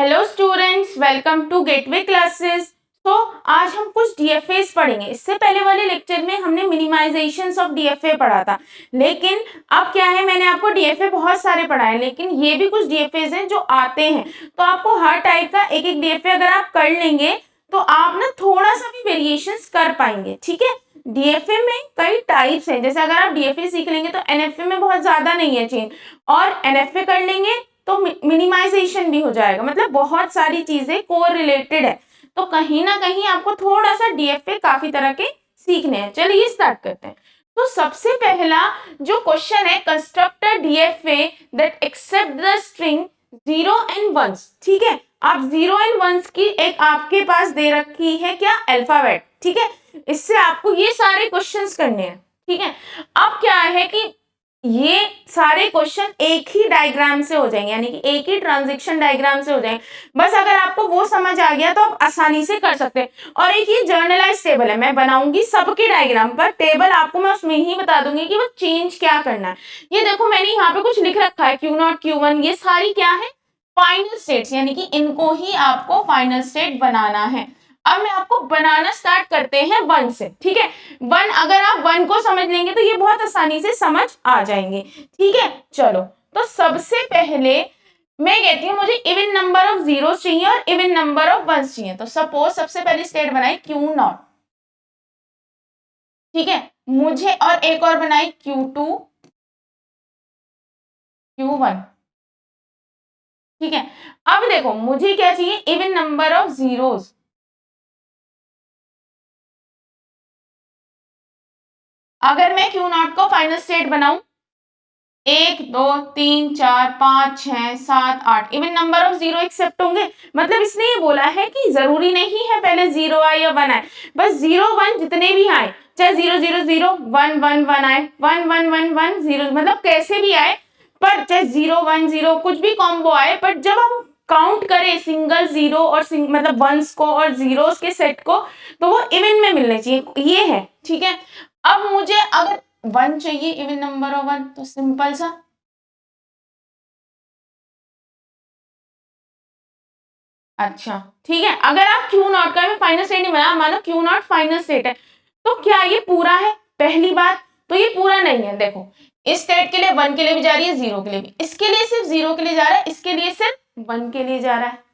Hello students, welcome to Gateway Classes. तो आज हम कुछ डीएफएस पढ़ेंगे। इससे पहले वाले लेक्चर में हमने मिनिमाइजेशंस ऑफ डीएफए पढ़ा था, लेकिन अब क्या है, मैंने आपको डीएफए बहुत सारे पढ़ाए, लेकिन ये भी कुछ डीएफएस हैं जो आते हैं। तो आपको हर टाइप का एक एक डीएफए अगर आप कर लेंगे तो आप ना थोड़ा सा भी वेरिएशंस कर पाएंगे। ठीक है, डीएफए में कई टाइप्स हैं। जैसे अगर आप डीएफए सीख लेंगे तो एनएफए में बहुत ज्यादा नहीं है चेंज, और एनएफए कर लेंगे तो मिनिमाइजेशन भी हो जाएगा। मतलब बहुत सारी चीजें कोर रिलेटेड है, तो कहीं ना कहीं आपको थोड़ा सा डीएफए काफी तरह के सीखने हैं। चलिए स्टार्ट करते हैं। तो सबसे पहला जो क्वेश्चन है, construct a DFA that accept the string 0 and 1। ठीक है, आप 0 एंड 1 की एक आपके पास दे रखी है क्या, अल्फाबेट। ठीक है, इससे आपको ये सारे क्वेश्चंस करने हैं। ठीक है, अब क्या है कि ये सारे क्वेश्चन एक ही डायग्राम से हो जाएंगे, यानी कि एक ही ट्रांजैक्शन डायग्राम से हो जाएंगे। बस अगर आपको वो समझ आ गया तो आप आसानी से कर सकते हैं। और एक ये जर्नलाइज टेबल है, मैं बनाऊंगी सबके डायग्राम पर टेबल, आपको मैं उसमें ही बता दूंगी कि वो चेंज क्या करना है। ये देखो मैंने यहाँ पे कुछ लिख रखा है, Q0 Q1, ये सारी क्या है, फाइनल स्टेट्स, यानी कि इनको ही आपको फाइनल स्टेट बनाना है। अब मैं आपको बनाना स्टार्ट करते हैं 1 से। ठीक है, 1, अगर आप 1 को समझ लेंगे तो ये बहुत आसानी से समझ आ जाएंगे। ठीक है, चलो तो सबसे पहले मैं कहती हूँ मुझे इवन नंबर ऑफ जीरो चाहिए और इवन नंबर ऑफ वंस चाहिए। तो सपोज सबसे पहली स्टेट बनाई Q0। ठीक है, मुझे और एक और बनाई Q2 Q1। ठीक है, अब देखो मुझे क्या चाहिए, इवन नंबर ऑफ जीरोस। अगर मैं Q0 को फाइनल स्टेट बनाऊं, 1 2 3 4 5 6 7 8 even number of zero accept होंगे। मतलब इसने ये बोला है कि जरूरी नहीं है पहले 0 आए या 1 आए, बस 0 1 जितने भी आए, चाहे 0 0 0 1 1 1 आए, 1 1 1 1 0, मतलब कैसे भी आए, पर चाहे 0 1 0 कुछ भी कॉम्बो आए, पर जब हम काउंट करें सिंगल जीरो और मतलब वंस को और जीरोस के सेट को, तो वो इवन में मिलने चाहिए, ये है। ठीक है, अब मुझे अगर 1 चाहिए, इवन नंबर ऑफ 1, तो सिंपल सा अच्छा। ठीक है, अगर आप Q0 का भी फाइनल स्टेट नहीं बना, मानो Q0 फाइनल स्टेट है, तो क्या ये पूरा है? पहली बात तो ये पूरा नहीं है। देखो इस स्टेट के लिए 1 के लिए भी जा रही है, 0 के लिए भी, इसके लिए सिर्फ 0 के लिए जा रहा है, इसके लिए सिर्फ 1 के लिए जा रहा है,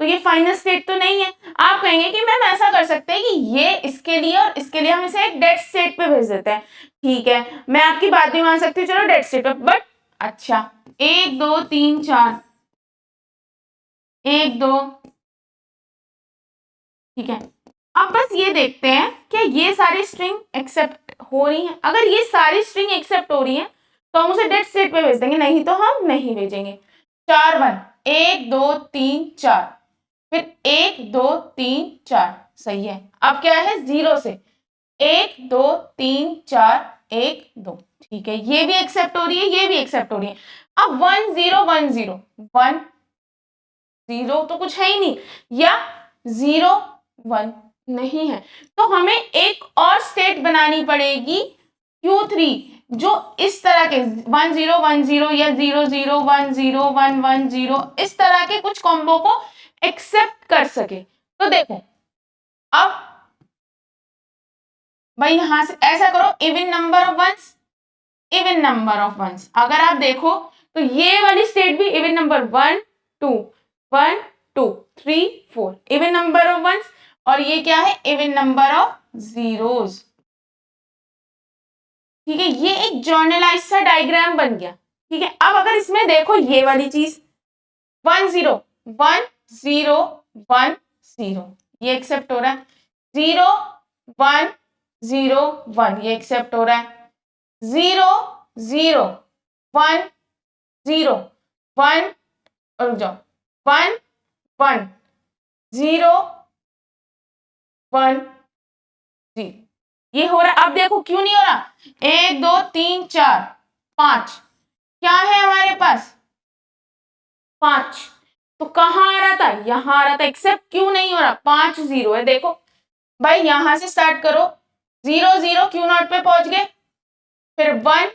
तो ये फाइनल स्टेट तो नहीं है। आप कहेंगे कि मैम ऐसा कर सकते हैं कि ये इसके लिए और इसके लिए हम इसे एक डेड स्टेट पे भेज देते हैं। ठीक है, मैं आपकी बात भी मान सकती हूँ, चलो डेड स्टेट पे, बट अच्छा 1 2 3 4 1 2। ठीक है, अब बस ये देखते हैं क्या ये सारी स्ट्रिंग एक्सेप्ट हो रही हैं। अगर ये सारी स्ट्रिंग एक्सेप्ट हो रही हैं तो हम उसे डेड स्टेट पे भेज देंगे, नहीं तो हम नहीं भेजेंगे। 4 1 1 2 3 4, फिर 1 2 3 4, सही है। अब क्या है, 0 से 1 2 3 4 1 2। ठीक है, ये भी एक्सेप्ट हो रही है, ये भी एक्सेप्ट हो रही है। अब 1 0 1 0 1 0 तो कुछ है ही नहीं, या 0 1 नहीं है, तो हमें एक और स्टेट बनानी पड़ेगी Q3, जो इस तरह के 1 0 1 0 या 0 0 1 0 1 1 0 इस तरह के कुछ कॉम्बो को एक्सेप्ट कर सके। तो देखो अब भाई यहां से ऐसा करो, even number of ones, even number of ones. अगर आप देखो तो ये वाली स्टेट भी even number 1 2 1 2 3 4 even number of ones, और ये क्या है, इवन नंबर ऑफ जीरोस। ठीक है, ये एक जर्नलाइज सा डायग्राम बन गया। ठीक है, अब अगर इसमें देखो ये वाली चीज 1 0 1 0 1 0, ये एक्सेप्ट हो रहा है। 0 1 0 1, ये एक्सेप्ट हो रहा है। 0 0 1 0 1, रुक जाओ, 1 1 0 1 0, ये हो रहा है। अब देखो क्यों नहीं हो रहा, 1 2 3 4 5, क्या है हमारे पास 5, तो कहाँ आ रहा था, यहां आ रहा था, एक्सेप्ट क्यों नहीं हो रहा, 5 0 है। देखो भाई यहां से स्टार्ट करो, 0 0 Q0 पे पहुंच गए, फिर 1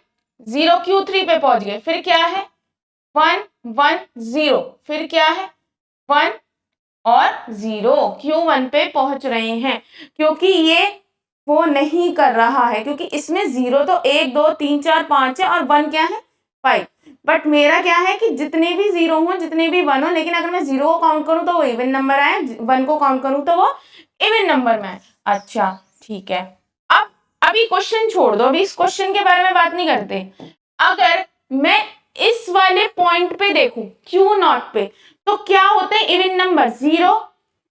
0 Q3 पे पहुंच गए, फिर क्या है 1 1 0, फिर क्या है 1 और 0, Q1 पे पहुंच रहे हैं, क्योंकि ये वो नहीं कर रहा है, क्योंकि इसमें 0 तो 1 2 3 4 5 है और 1 क्या है 5। बट मेरा क्या है कि जितने भी 0 हो, जितने भी 1 हो, लेकिन अगर मैं 0 को काउंट करूं तो वो इवन नंबर आए, 1 को काउंट करूं तो वो इवन नंबर में आए। अच्छा ठीक है, अब अभी क्वेश्चन छोड़ दो, अभी इस क्वेश्चन के बारे में बात नहीं करते। अगर मैं इस वाले पॉइंट पे देखूं Q0 पे, तो क्या होते हैं इवन नंबर 0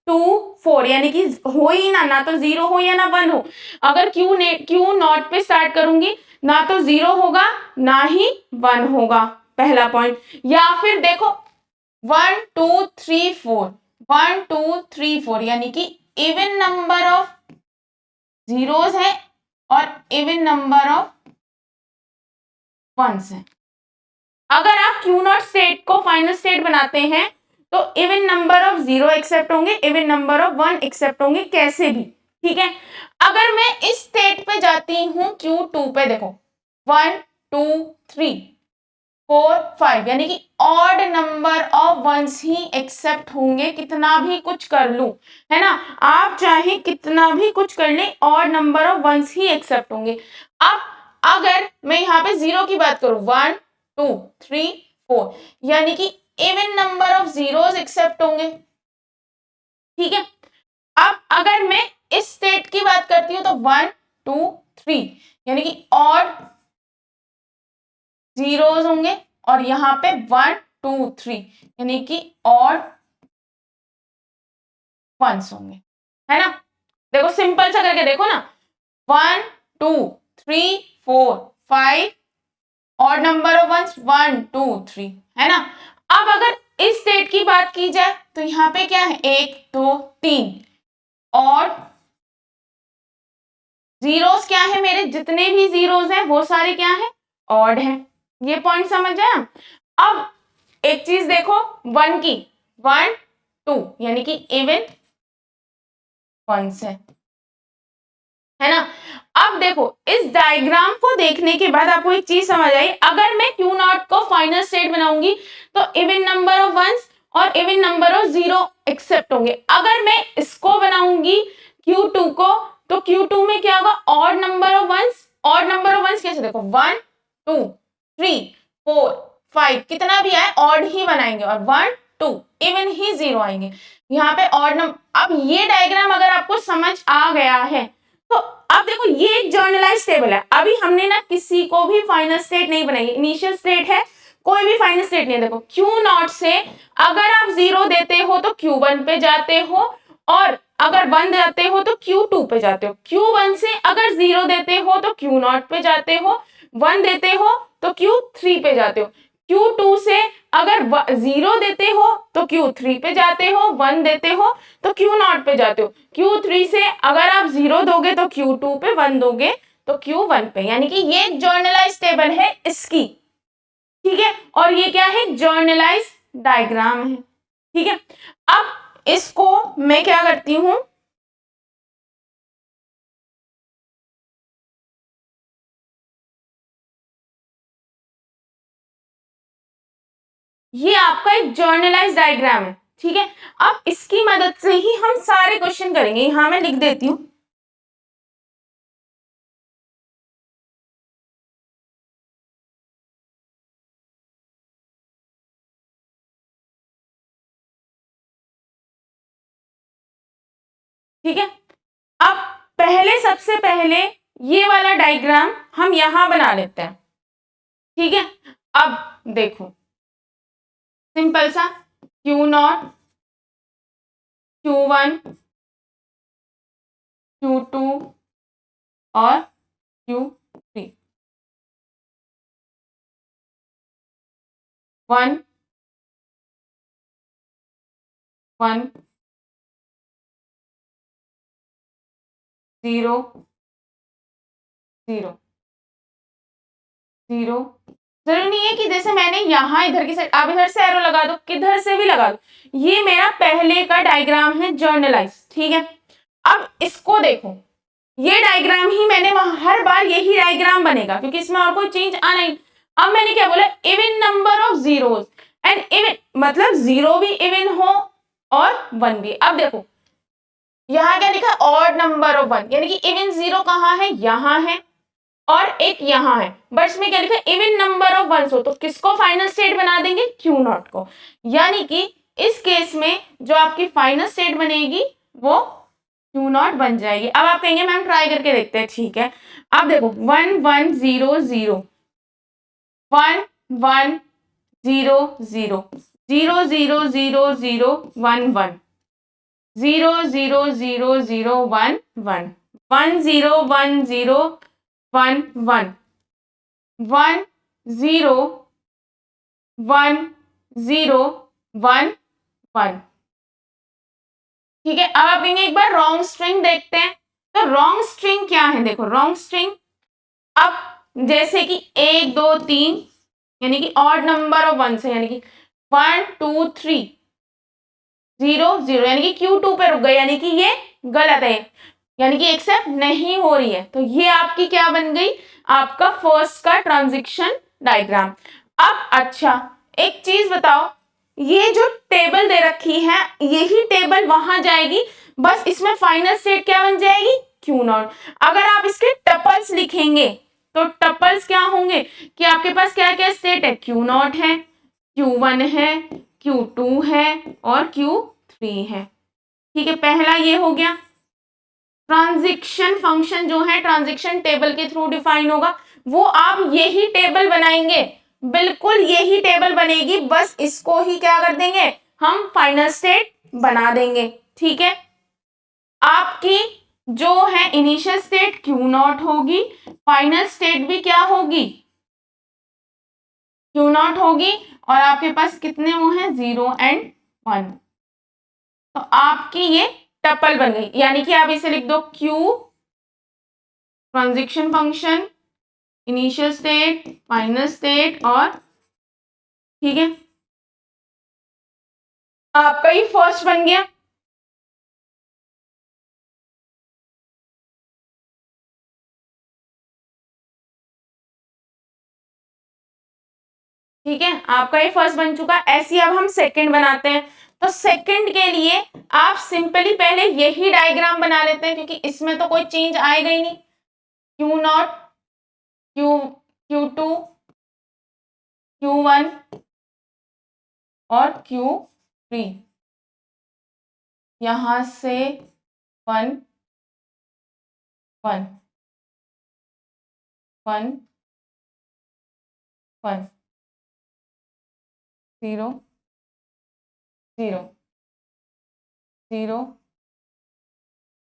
2 4, यानी कि हो ही ना तो 0 हो या ना 1 हो। अगर Q0 पे स्टार्ट करूंगी, ना तो 0 होगा ना ही 1 होगा, पहला पॉइंट। या फिर देखो 1 2 3 4, 1 2 3 4, यानी कि इवन नंबर ऑफ जीरोस है और इवन नंबर ऑफ वंस है। अगर आप Q0 स्टेट को फाइनल स्टेट बनाते हैं तो इवन नंबर ऑफ 0 एक्सेप्ट होंगे, इवन नंबर ऑफ 1 एक्सेप्ट होंगे, कैसे भी, ठीक है। अगर मैं इस स्टेट पे जाती हूं Q2 पे, देखो 1 2 3 4 5, यानी कि ऑड नंबर ऑफ वंस ही एक्सेप्ट होंगे, कितना भी कुछ कर लूं, है ना, आप चाहे कितना भी कुछ कर लें, ऑड नंबर ऑफ वंस ही एक्सेप्ट होंगे। अब अगर मैं यहाँ पे 0 की बात करूं, 1 2 3 4, यानी कि even number of zeros accept होंगे, ठीक है। अब अगर मैं इस स्टेट की बात करती हूं तो 1 2 3, यानी कि ऑड जीरोस होंगे, और यहां पे 1 2 3, यानी कि ऑड वंस होंगे, है ना। देखो सिंपल सा करके देखो ना, 1 2 3 4 5, ऑड नंबर ऑफ वंस 1 2 3, है ना। अब अगर इस स्टेट की बात की जाए तो यहाँ पे क्या है 1 2 3, और जीरोस क्या है, मेरे जितने भी जीरोस हैं वो सारे क्या है ऑड है। ये पॉइंट समझ आया। अब एक चीज देखो 1 की, 1 2, यानी कि इवन वंस है ना। अब देखो इस डायग्राम को देखने के बाद आपको एक चीज समझ आई, अगर मैं Q0 को फाइनल स्टेट बनाऊंगी तो इवन नंबर ऑफ वंस और इवन नंबर ऑफ 0 एक्सेप्ट होंगे। अगर मैं इसको बनाऊंगी Q2 को, तो Q2 में क्या होगा, odd number of ones. Odd number of ones कैसे, देखो 1 2 3 4 5, कितना भी आए ऑड ही बनाएंगे, और 1 2 इवन ही 0 आएंगे यहाँ पे ऑड नंबर। अब ये डायग्राम अगर आपको समझ आ गया है तो अब देखो ये एक जर्नलाइज टेबल है। अभी हमने ना किसी को भी फाइनल स्टेट नहीं बनाई, इनिशियल स्टेट है, कोई भी फाइनल स्टेट नहीं है। देखो Q0 से अगर आप 0 देते हो तो Q1 पे जाते हो, और अगर 1 जाते हो तो Q2 पे जाते हो। Q1 से अगर 0 देते हो तो Q0 पे जाते हो, 1 देते हो तो Q3 पे जाते हो। Q2 से अगर 0 देते हो तो Q3 पे जाते हो, 1 देते हो तो Q0 पे जाते हो। Q3 से अगर आप 0 दोगे तो Q2 पे, 1 दोगे तो Q1 पे, यानी कि ये जर्नलाइज टेबल है इसकी, ठीक है। और ये क्या है, जर्नलाइज डायग्राम है, ठीक है। अब इसको मैं क्या करती हूं, ये आपका एक जर्नलाइज डायग्राम है, ठीक है। अब इसकी मदद से ही हम सारे क्वेश्चन करेंगे। यहां मैं लिख देती हूं, ठीक है। अब पहले सबसे पहले ये वाला डायग्राम हम यहां बना लेते हैं, ठीक है। अब देखो सिंपल सा Q0 Q1 Q2 और Q3, 1 1 0 0 0। जरूरी नहीं है कि जैसे मैंने यहां इधर की साइड, आप इधर से एरो लगा दो, किधर से भी लगा दो। ये मेरा पहले का डायग्राम है जर्नलाइज, ठीक है। अब इसको देखो, ये डायग्राम ही मैंने हर बार यही डायग्राम बनेगा, क्योंकि इसमें और कोई चेंज आना ही। अब मैंने क्या बोला, even number of zeros, and even मतलब 0 भी इवन हो और 1 भी। अब देखो यहाँ क्या लिखा है, ऑड नंबर ऑफ 1, यानी कि इवन 0 कहाँ है, यहाँ है और एक यहाँ है, बट इसमें क्या लिखा है, इवन नंबर ऑफ 1 हो, तो किसको फाइनल स्टेट बना देंगे, क्यू नॉट को। यानी कि इस केस में जो आपकी फाइनल स्टेट बनेगी वो क्यू नॉट बन जाएगी। अब आप कहेंगे मैम ट्राई करके देखते हैं, ठीक है। अब देखो 1 1 0 0 1 1 0 0 0 0 0 0 1 1 0 0 0 0 1 1 1 0 1 0 1 1 1 0 1 0 1 1। ठीक है, अब आप कहेंगे एक बार रॉन्ग स्ट्रिंग देखते हैं। तो रॉन्ग स्ट्रिंग क्या है, देखो रॉन्ग स्ट्रिंग, अब जैसे कि 1 2 3 यानी कि ऑड नंबर ऑफ 1 से, यानी कि 1 2 3 0 0 यानी कि Q2 पे रुक गए, यानी कि ये गलत है, यानी कि एक्सेप्ट नहीं हो रही है। तो ये आपकी क्या बन गई, आपका फर्स्ट का ट्रांजिशन डायग्राम। अब अच्छा एक चीज बताओ, ये जो टेबल दे रखी है यही टेबल वहां जाएगी, बस इसमें फाइनल स्टेट क्या बन जाएगी, क्यू नॉट। अगर आप इसके टपल्स लिखेंगे तो टपल्स क्या होंगे कि आपके पास क्या क्या स्टेट है, क्यू नॉट है, Q1 है, Q2 है और Q3 है। ठीक है, पहला ये हो गया। ट्रांजिशन फंक्शन जो है ट्रांजिशन टेबल के थ्रू डिफाइन होगा, वो आप यही टेबल बनाएंगे, बिल्कुल यही टेबल बनेगी, बस इसको ही क्या कर देंगे, हम फाइनल स्टेट बना देंगे। ठीक है, आपकी जो है इनिशियल स्टेट क्यू नॉट होगी, फाइनल स्टेट भी क्या होगी, क्यू नॉट होगी, और आपके पास कितने वो हैं, 0 एंड 1। तो आपकी ये टपल बन गई, यानी कि आप इसे लिख दो Q transition function initial state final state और, ठीक है, आपका ये फर्स्ट बन गया। ठीक है, आपका ये फर्स्ट बन चुका। ऐसे अब हम सेकंड बनाते हैं। तो सेकंड के लिए आप सिंपली पहले यही डायग्राम बना लेते हैं, क्योंकि इसमें तो कोई चेंज आएगा ही नहीं। क्यू नॉट, Q2, Q1 और Q3, यहां से 1 1 1 1 0 0 0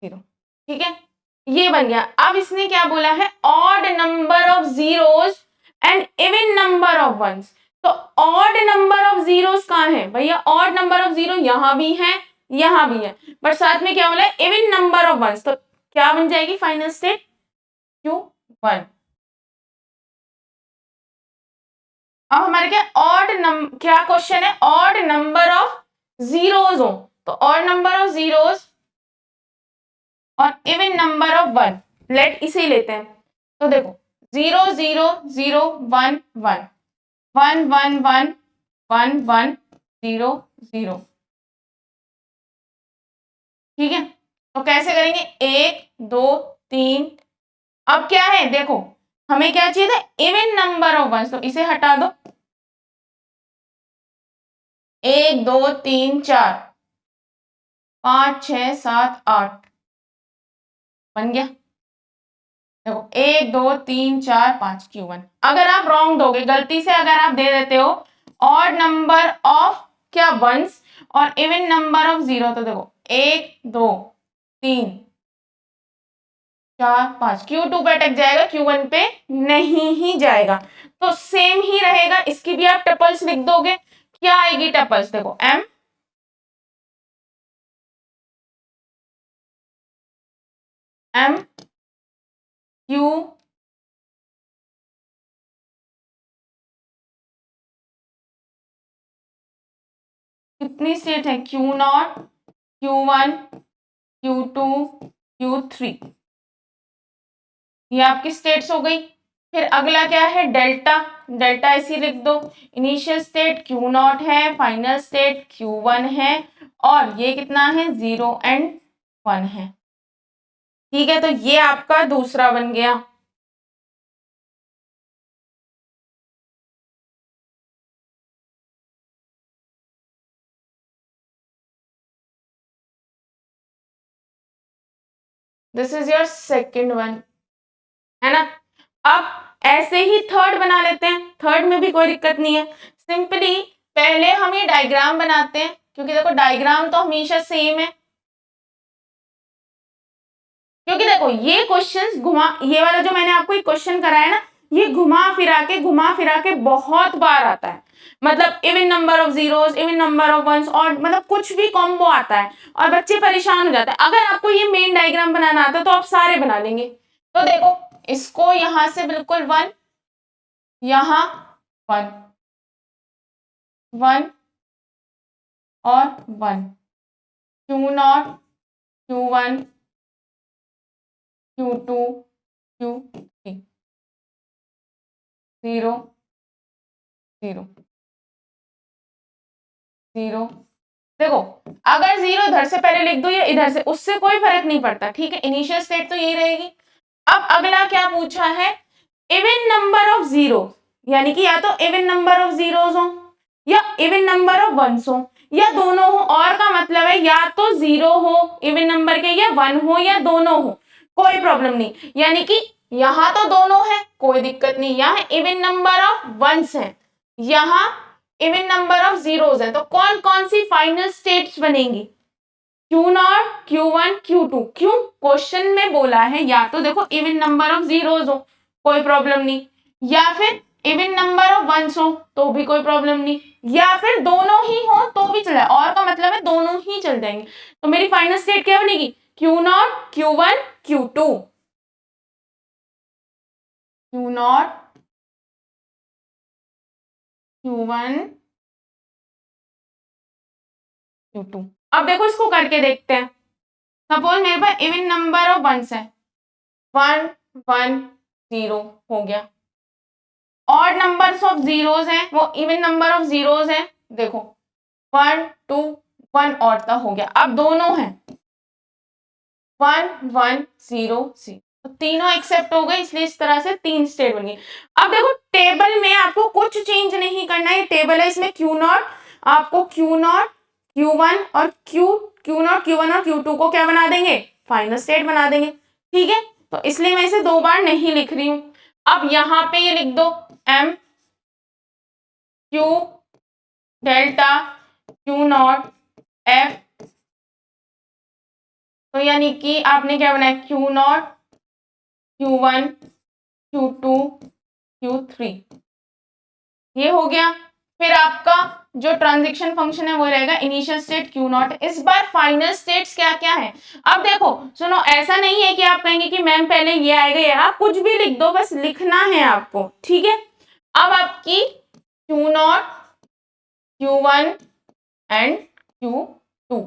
0। ठीक है, ये बन गया। अब इसने क्या बोला है, odd number of zeros and even number of ones. तो ऑड नंबर ऑफ जीरोस कहाँ है भैया, ऑड नंबर ऑफ जीरो यहां भी है यहां भी है, बट साथ में क्या बोला है, इवन नंबर ऑफ वंस। तो क्या बन जाएगी फाइनल स्टेट, Q1। अब हमारे क्या ऑड नंबर, क्या क्वेश्चन है, ऑड नंबर ऑफ जीरोस हो, तो ऑड नंबर ऑफ जीरोस और इवन नंबर ऑफ 1, लेट इसे लेते हैं। तो देखो 0 0 0 1 1 1 1 1 1 1 0 0। ठीक है, तो कैसे करेंगे, 1 2 3। अब क्या है देखो, हमें क्या चाहिए था, इवन नंबर ऑफ वंस, तो इसे हटा दो, 1 2 3 4 5 6 7 8 बन गया। देखो 1 2 3 4 5 Q1। अगर आप रॉन्ग दोगे, गलती से अगर आप दे देते हो ऑड नंबर ऑफ क्या वंस और इवन नंबर ऑफ 0, तो देखो 1 2 3 4 5 Q2 पे अटक जाएगा, Q1 पे नहीं ही जाएगा। तो सेम ही रहेगा, इसकी भी आप टपल्स लिख दोगे, क्या आएगी टपल्स, देखो M M Q कितनी स्टेट है, Q0 Q1 Q2 Q3, ये आपकी स्टेट्स हो गई। फिर अगला क्या है, डेल्टा, डेल्टा ऐसी लिख दो, इनिशियल स्टेट Q0 है, फाइनल स्टेट Q1 है और ये कितना है 0 एंड 1 है। ठीक है, तो ये आपका दूसरा बन गया। This is your second one, है ना। अब ऐसे ही थर्ड बना लेते हैं, थर्ड में भी कोई दिक्कत नहीं है। सिंपली पहले हम ये डायग्राम बनाते हैं, क्योंकि देखो डायग्राम तो हमेशा सेम है। क्योंकि देखो ये क्वेश्चंस घुमा, ये वाला जो मैंने आपको एक क्वेश्चन कराया ना, ये घुमा फिरा के बहुत बार आता है। मतलब even number of zeros, even number of ones, और मतलब कुछ भी कॉम्बो आता है और बच्चे परेशान हो जाते हैं। अगर आपको ये मेन डायग्राम बनाना आता है तो आप सारे बना लेंगे। तो देखो इसको यहां से बिल्कुल 1, यहां 1, 1 और 1, Q0, Q1, Q2, Q3, 0, 0, 0। देखो अगर 0 इधर से पहले लिख दो या इधर से, उससे कोई फर्क नहीं पड़ता। ठीक है, इनिशियल स्टेट तो यही रहेगी। अब अगला क्या पूछा है, इवन नंबर ऑफ जीरो, यानी कि या तो इवन नंबर ऑफ जीरोस हो या इवन नंबर ऑफ वंस हो या दोनों हो। और का मतलब है या तो 0 हो इवन नंबर के, या 1 हो, या दोनों हो, कोई प्रॉब्लम नहीं। यानी कि यहां तो दोनों है, कोई दिक्कत नहीं। यहाँ इवन नंबर ऑफ वंस है, यहाँ इवन नंबर ऑफ जीरोस है। तो कौन कौन सी फाइनल स्टेट्स बनेंगी, Q0, Q1, Q2। क्यों, क्वेश्चन में बोला है या तो देखो इवन नंबर ऑफ जीरोस हो, कोई प्रॉब्लम नहीं, या फिर इवन नंबर ऑफ वंस हो तो भी कोई प्रॉब्लम नहीं, या फिर दोनों ही हो तो भी चला। और का मतलब है दोनों ही चल जाएंगे। तो मेरी फाइनल स्टेट क्या बनेगी, Q0, Q1, Q2, Q0, Q1, Q2। अब देखो इसको करके देखते हैं। सपोज मेरे पास इवन नंबर ऑफ वंस है, 1, 1, 0 हो गया। ऑड नंबर्स ऑफ जीरोस हैं, वो इवन नंबर ऑफ जीरोस हैं। देखो 1, 2, 1 ऑड का हो गया। अब दोनों हैं 1, 1, 0, 0, तो तीनों एक्सेप्ट हो गए, इसलिए इस तरह से 3 स्टेट बन गई। अब देखो टेबल में आपको कुछ चेंज नहीं करना है, ये टेबल है, इसमें Q0, आपको Q0, Q1 और Q0, Q1 और Q2 को क्या बना देंगे, फाइनल स्टेट बना देंगे। ठीक है, तो इसलिए मैं इसे 2 बार नहीं लिख रही हूं। अब यहां पे ये लिख दो M Q delta Q0 F, तो यानी कि आपने क्या बनाया, Q0, Q1, Q2, Q3, ये हो गया। फिर आपका जो ट्रांजिशन फंक्शन है वो रहेगा इनिशियल स्टेट Q0। इस बार फाइनल स्टेट्स क्या क्या है, अब देखो सुनो, ऐसा नहीं है कि आप कहेंगे कि मैम पहले ये आएगा, ये आप कुछ भी लिख दो, बस लिखना है आपको। ठीक है, अब आपकी Q0, Q1 एंड Q2,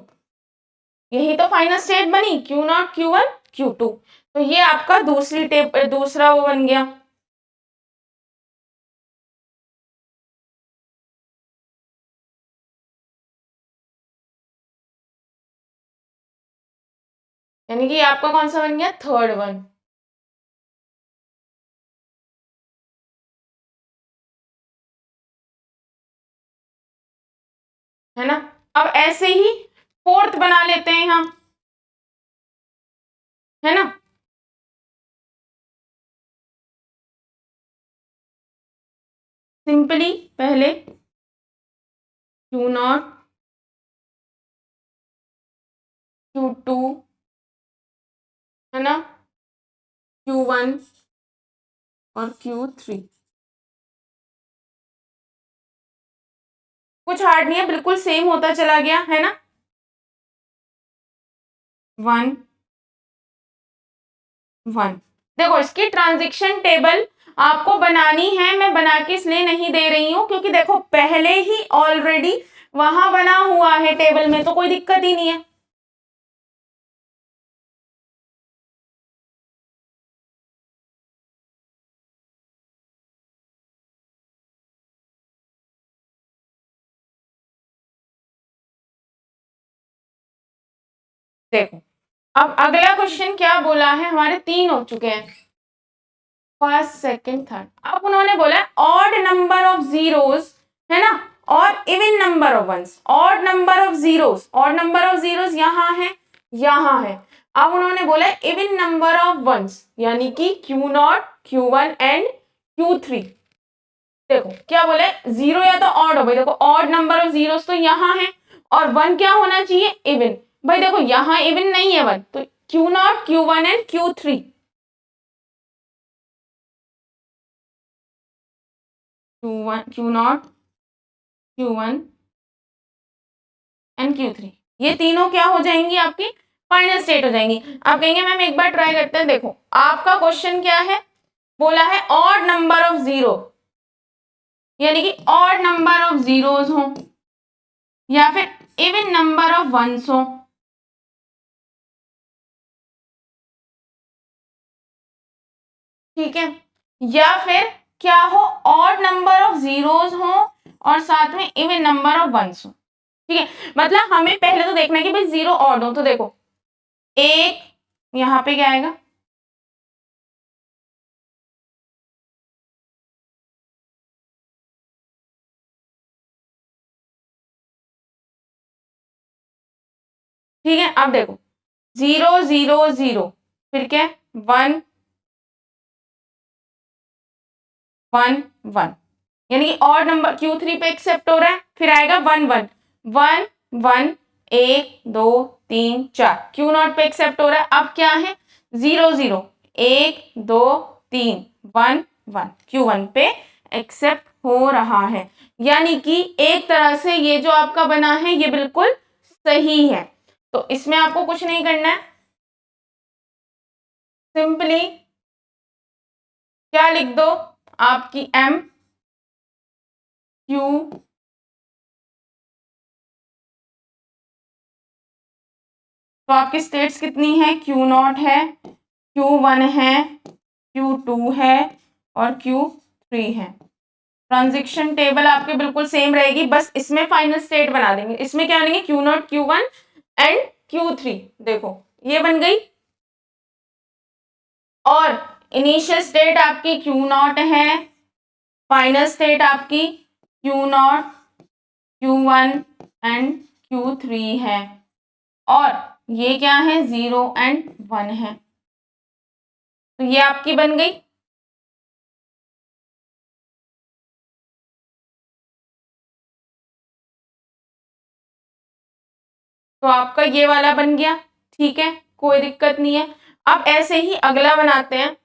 यही तो फाइनल स्टेट बनी, Q0, Q1, Q2। तो ये आपका दूसरा वो बन गया। यानी कि आपका कौन सा बन गया, थर्ड वन, है ना। अब ऐसे ही फोर्थ बना लेते हैं हम, है ना। सिंपली पहले Q0, Q2, है ना, Q1 और Q3। कुछ हार्ड नहीं है, बिल्कुल सेम होता चला गया, है ना। 1, 1। देखो इसकी ट्रांजिशन टेबल आपको बनानी है, मैं बना के इसलिए नहीं दे रही हूं क्योंकि देखो पहले ही ऑलरेडी वहां बना हुआ है टेबल में, तो कोई दिक्कत ही नहीं है। देखो अब अगला क्वेश्चन क्या बोला है, हमारे 3 हो चुके हैं, फर्स्ट सेकंड थर्ड। अब उन्होंने बोला ऑड नंबर ऑफ जीरोस, है ना, और even number of ones. Odd number of zeros, odd number of zeros यहाँ है, यहाँ है। अब उन्होंने बोला इवन नंबर ऑफ वंस, यानी कि Q0, Q1 एंड Q3। देखो क्या बोले, जीरो या तो ऑड हो भाई, देखो ऑड नंबर ऑफ जीरोस तो यहाँ है, और वन क्या होना चाहिए, इवन। भाई देखो यहाँ इवन नहीं है वन, तो Q0, Q1 and Q3। Q0, Q1 and Q3, ये तीनों क्या हो जाएंगी, आपकी फाइनल स्टेट हो जाएंगी। आप कहेंगे मैम एक बार ट्राई करते हैं। देखो आपका क्वेश्चन क्या है, बोला है ऑड नंबर ऑफ जीरो, यानी कि ऑड नंबर ऑफ जीरोस हो या फिर इवन नंबर ऑफ वंस हो, ठीक है, या फिर क्या हो, ऑड नंबर ऑफ जीरोस हो और साथ में इवन नंबर ऑफ वंस हो, ठीक है। मतलब हमें पहले तो देखना है कि भाई जीरो ऑड हो, तो देखो एक यहाँ पे क्या आएगा, ठीक है। अब देखो 0 0 0, फिर क्या 1 1 1, यानी कि ऑड नंबर Q3 पे एक्सेप्ट हो रहा है, फिर आएगा 1 1 1 1 1 2 3 4, Q0 पे एक्सेप्ट हो रहा है। अब क्या है 0 0 1 2 3 1 1, Q1 पे एक्सेप्ट हो रहा है, यानी कि एक तरह से ये जो आपका बना है ये बिल्कुल सही है। तो इसमें आपको कुछ नहीं करना है, सिंपली क्या लिख दो, आपकी M Q तो आपकी स्टेट्स कितनी है, Q0 है, Q1 है, Q2 है और Q3 है। ट्रांजिशन टेबल आपके बिल्कुल सेम रहेगी, बस इसमें फाइनल स्टेट बना देंगे। इसमें क्या बनेंगे, Q0 Q1 एंड Q3, देखो ये बन गई। और इनिशियल स्टेट आपकी Q0 है, फाइनल स्टेट आपकी Q0 Q1 एंड Q3 है, और ये क्या है 0 एंड 1 है, तो ये आपकी बन गई। तो आपका ये वाला बन गया, ठीक है, कोई दिक्कत नहीं है। अब ऐसे ही अगला बनाते हैं।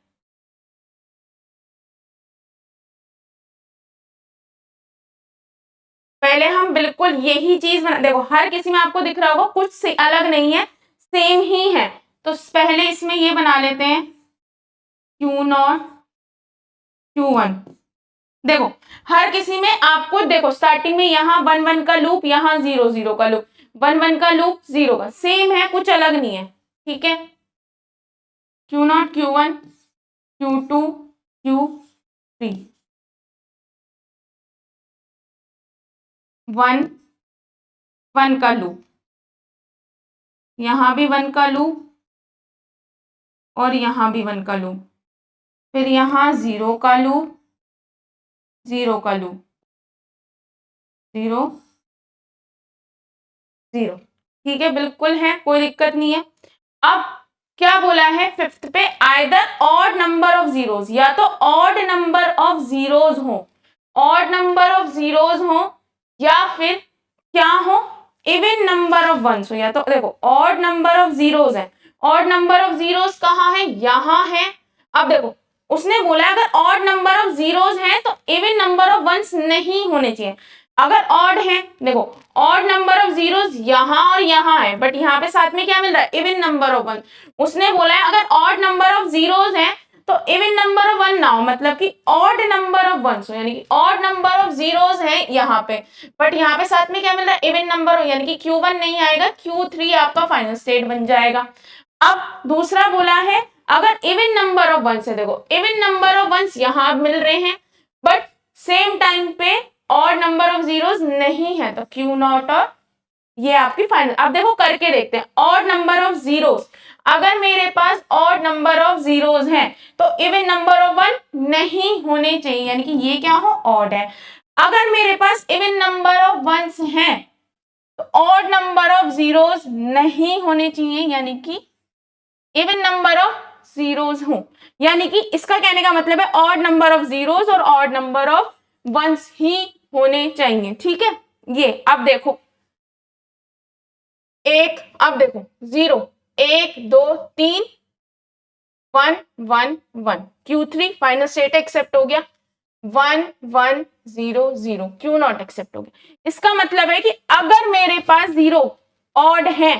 पहले हम बिल्कुल यही चीज बना, देखो हर किसी में आपको दिख रहा होगा कुछ से अलग नहीं है, सेम ही है। तो पहले इसमें ये बना लेते हैं Q0 Q1। देखो हर किसी में आपको, देखो स्टार्टिंग में यहाँ 1 1 का लूप, यहाँ 0 0 का लूप, 1 1 का लूप, 0 का, सेम है, कुछ अलग नहीं है, ठीक है। Q0 Q1 Q2 Q3, 1 1 का लूप, यहाँ भी 1 का लूप और यहाँ भी 1 का लूप, फिर यहाँ 0 का लूप, 0 का लूप, 0 0, ठीक है, बिल्कुल है, कोई दिक्कत नहीं है। अब क्या बोला है फिफ्थ पे, either odd number of zeros, या तो ऑड नंबर ऑफ जीरोस हो, ऑड नंबर ऑफ जीरोस हो, या फिर क्या हो, इवन नंबर ऑफ वंस हो। या तो देखो ऑड नंबर ऑफ जीरोस है, ऑड नंबर ऑफ जीरोस कहाँ है, यहाँ है। अब देखो उसने बोला अगर ऑड नंबर ऑफ जीरोस है तो इवन नंबर ऑफ वंस नहीं होने चाहिए। अगर ऑड है, देखो ऑड नंबर ऑफ जीरोस यहाँ और यहाँ है, बट यहाँ पे साथ में क्या मिल रहा है, इवन नंबर ऑफ वन। उसने बोला है अगर ऑड नंबर ऑफ जीरोस है तो इवन नंबर ऑफ वन ना हो, मतलब कि ऑड नंबर ऑफ वंस हो, यानी कि ऑड नंबर ऑफ जीरोस है यहाँ पे, बट यहाँ पे साथ में क्या मिल रहा है, इवन नंबर हो, यानी कि Q1 नहीं आएगा, Q3 आपका फाइनल स्टेट बन जाएगा। अब दूसरा बोला है अगर इवन नंबर ऑफ वंस है, देखो इवन नंबर ऑफ वंस यहाँ मिल रहे हैं, बट सेम टाइम पे ऑड नंबर ऑफ जीरोस नहीं है, तो Q0 और ये आपकी फाइनल। अब देखो करके देखते हैं। ऑड नंबर ऑफ जीरोस, अगर मेरे पास ऑड नंबर ऑफ जीरोस हैं तो इवन नंबर ऑफ वन नहीं होने चाहिए, यानी कि ये क्या हो, ऑड है। अगर मेरे पास इवन नंबर ऑफ वंस हैं तो ऑड नंबर ऑफ जीरोस नहीं होने चाहिए, यानी कि इवन नंबर ऑफ जीरोस हो। यानी कि इसका कहने का मतलब है ऑड नंबर ऑफ जीरोस और ऑड नंबर ऑफ वंस ही होने चाहिए। ठीक है, ये अब देखो एक, अब देखो zero, 1 2 3 1 1 1, Q3 final state accept हो गया, 1 1 0 0, Q नॉट एक्सेप्ट हो गया। इसका मतलब है कि अगर मेरे पास जीरो ऑड है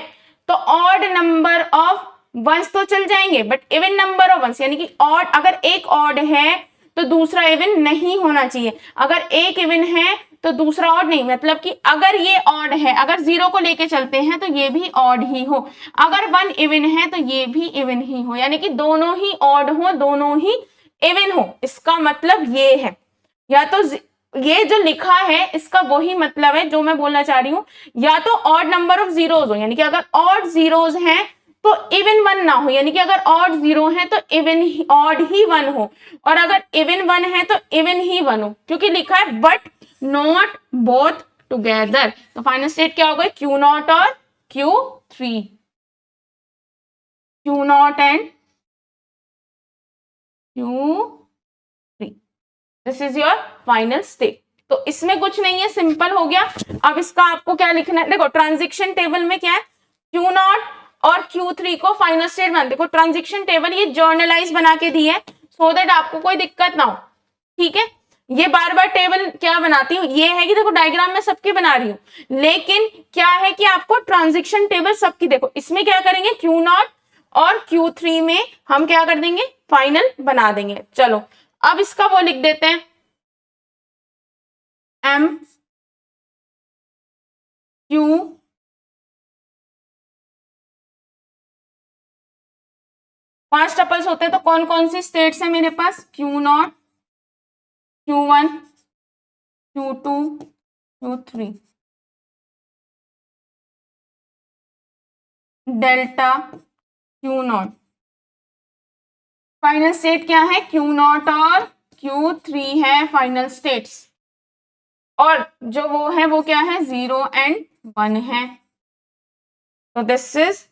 तो ऑड नंबर ऑफ वंस तो चल जाएंगे, but even number of ones, यानी कि ऑड, अगर एक ऑड है तो दूसरा इवन नहीं होना चाहिए, अगर एक इवन है तो दूसरा ऑड नहीं। मतलब कि अगर ये ऑड है, अगर जीरो को लेके चलते हैं तो ये भी ऑड ही हो, अगर वन इवन है तो ये भी इवन ही हो, यानी कि दोनों ही ऑड हो, दोनों ही इवन हो। इसका मतलब ये है, या तो ये जो लिखा है इसका वही मतलब है जो मैं बोलना चाह रही हूं, या तो ऑड नंबर ऑफ जीरोज हो, यानी कि अगर ऑड जीरोज हैं तो इवन वन ना हो, यानी कि अगर ऑड जीरो है तो इवन ऑड ही वन हो, और अगर इवन वन है तो इवन ही वन हो, क्योंकि लिखा है बट नॉट बोथ टुगेदर। तो फाइनल स्टेट क्या होगा, क्यू नॉट और Q three, Q not and Q three, this is your final state. तो इसमें कुछ नहीं है, सिंपल हो गया। अब इसका आपको क्या लिखना है, देखो ट्रांजिशन टेबल में क्या है, क्यू नॉट और Q3 को फाइनल स्टेट बना, देखो ट्रांजिशन टेबल ये जर्नलाइज बना के दी है सो दैट आपको कोई दिक्कत ना हो। ठीक है, ये बार बार टेबल क्या बनाती हूँ, ये है कि देखो डायग्राम में सबकी बना रही हूँ, लेकिन क्या है कि आपको ट्रांजिशन टेबल सबकी, देखो इसमें क्या करेंगे, Q नॉट और Q3 में हम क्या कर देंगे, फाइनल बना देंगे। चलो अब इसका वो लिख देते हैं, M Q पांच टपल्स होते हैं तो कौन कौन सी स्टेट्स है मेरे पास, Q not, Q1, Q2, Q3, delta Q not. Final state क्या है, Q नॉट और Q3 है फाइनल स्टेट्स, और जो वो है वो क्या है, 0 एंड 1 है। तो दिस इज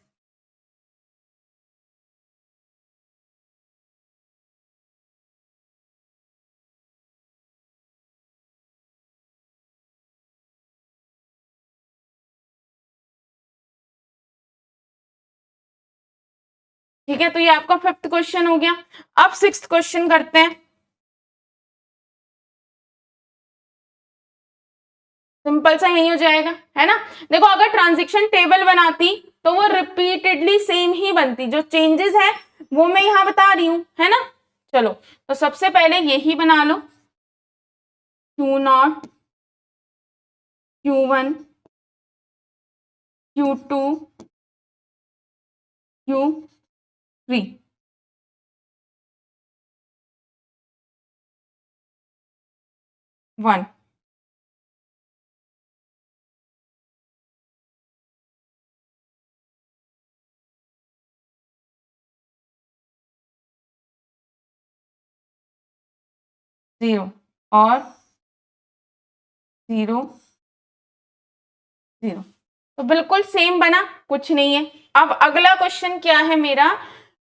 ठीक है। तो ये आपका फिफ्थ क्वेश्चन हो गया। अब सिक्स्थ क्वेश्चन करते हैं, सिंपल सा यही हो जाएगा, है ना। देखो अगर ट्रांजिशन टेबल बनाती तो वो रिपीटेडली सेम ही बनती, जो चेंजेस है वो मैं यहां बता रही हूं, है ना। चलो तो सबसे पहले यही बना लो, Q not, Q1, Q2, Q3, 1। Zero और 0 0, तो बिल्कुल सेम बना, कुछ नहीं है। अब अगला क्वेश्चन क्या है मेरा,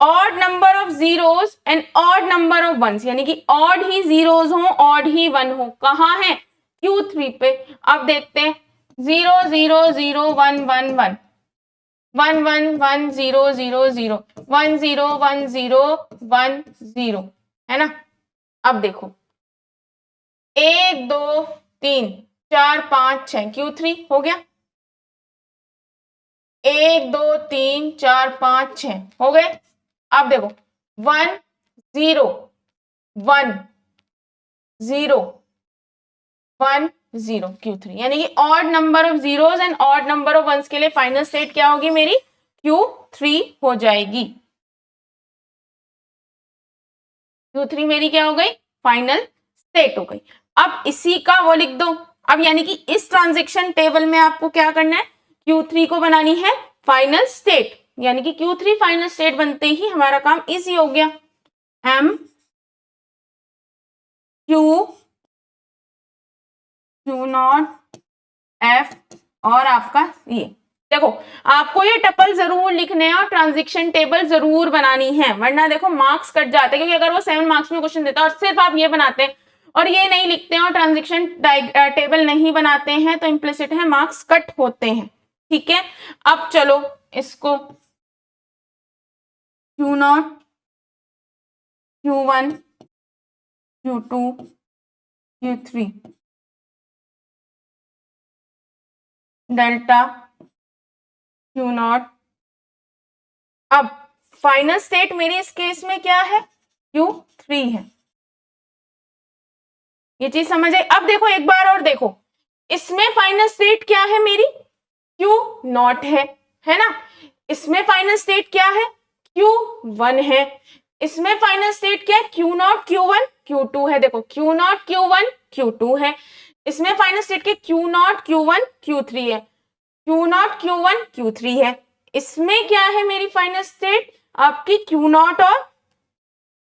odd number of zeros and odd number of ones, यानी कि ऑड ही जीरोस हो ऑड ही वन हो, कहाँ है, Q3 पे। अब देखते हैं, 0 0 0 1 1 1 1 1 1 0 0 0 1 0 1 0 1 0, है ना। अब देखो 1 2 3 4 5 6, Q3 हो गया, 1 2 3 4 5 6 हो गए। अब देखो 1 0 1 0 1 0, Q3, यानी कि odd number of zeros and odd number of ones के लिए फाइनल स्टेट क्या होगी मेरी, Q3 हो जाएगी। Q3 मेरी क्या हो गई, फाइनल स्टेट हो गई। अब इसी का वो लिख दो, अब यानी कि इस ट्रांजेक्शन टेबल में आपको क्या करना है, Q3 को बनानी है फाइनल स्टेट, यानी कि Q3 फाइनल स्टेट बनते ही हमारा काम इजी हो गया। M Q Q0 F और आपका ये देखो, आपको ये टपल जरूर लिखने हैं और ट्रांजिशन टेबल जरूर बनानी है, वरना देखो मार्क्स कट जाते हैं, क्योंकि अगर वो 7 मार्क्स में क्वेश्चन देता है और सिर्फ आप ये बनाते हैं और ये नहीं लिखते हैं और ट्रांजिशन टेबल नहीं बनाते हैं तो इम्प्लिसिट है मार्क्स कट होते हैं। ठीक है, अब चलो इसको Q0 Q1 Q2 Q3 delta Q0। अब फाइनल स्टेट मेरी इस केस में क्या है, Q3 है। ये चीज समझ आई। अब देखो एक बार और देखो, इसमें फाइनल स्टेट क्या है मेरी, Q0 है ना। इसमें फाइनल स्टेट क्या है, Q1 है। इसमें फाइनल स्टेट क्या है, Q0 Q1 Q2 है। देखो Q0 Q1 Q2 है। इसमें फाइनल स्टेट के Q0 Q1 Q3 है, Q0 Q1 Q3 है। इसमें क्या है मेरी फाइनल स्टेट, आपकी Q0 और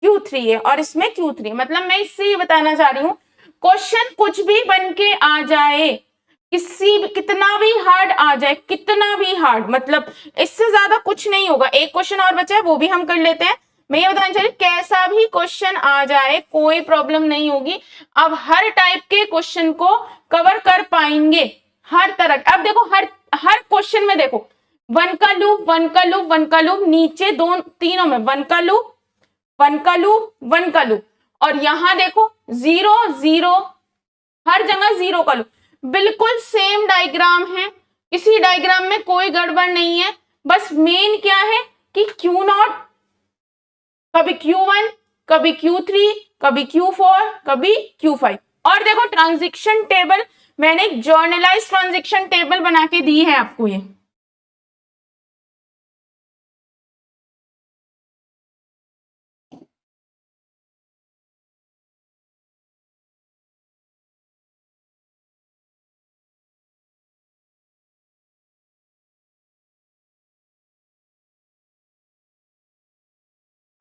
Q3 है, और इसमें Q3। मतलब मैं इससे ये बताना चाह रही हूं, क्वेश्चन कुछ भी बन के आ जाए, कितना भी हार्ड आ जाए, कितना भी हार्ड, मतलब इससे ज्यादा कुछ नहीं होगा। एक क्वेश्चन और बचा है, वो भी हम कर लेते हैं। मैं ये बताना चाह रही हूँ, कैसा भी क्वेश्चन आ जाए कोई प्रॉब्लम नहीं होगी। अब हर टाइप के क्वेश्चन को कवर कर पाएंगे, हर तरह। अब देखो हर क्वेश्चन में देखो, वन का लूप, वन का लूप, वन का लूप, नीचे तीनों में वन का लूप, वन का लूप, वन का लूप, और यहां देखो 0 0, हर जगह 0 का लूप। बिल्कुल सेम डायग्राम है, किसी डायग्राम में कोई गड़बड़ नहीं है। बस मेन क्या है कि Q0 कभी Q1, कभी Q3, कभी Q4, कभी Q5। और देखो ट्रांजिशन टेबल, मैंने एक जर्नलाइज ट्रांजिशन टेबल बना के दी है आपको। ये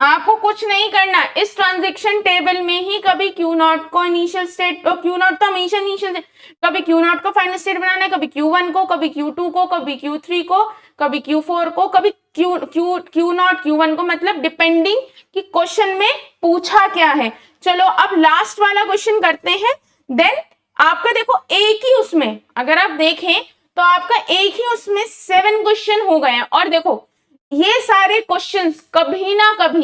आपको कुछ नहीं करना, इस ट्रांजैक्शन टेबल में ही कभी Q0 को इनिशियल स्टेट, Q0 तो हमेशा इनिशियल, कभी Q0 को फाइनल स्टेट बनाना है, कभी Q1 को, कभी Q2 को, कभी Q3 को, कभी Q4 को, कभी Q0 Q1 को, मतलब डिपेंडिंग कि क्वेश्चन में पूछा क्या है। चलो अब लास्ट वाला क्वेश्चन करते हैं। देन आपका देखो एक ही उसमें, अगर आप देखें तो आपका एक ही उसमें 7 क्वेश्चन हो गए हैं। और देखो ये सारे क्वेश्चंस कभी ना कभी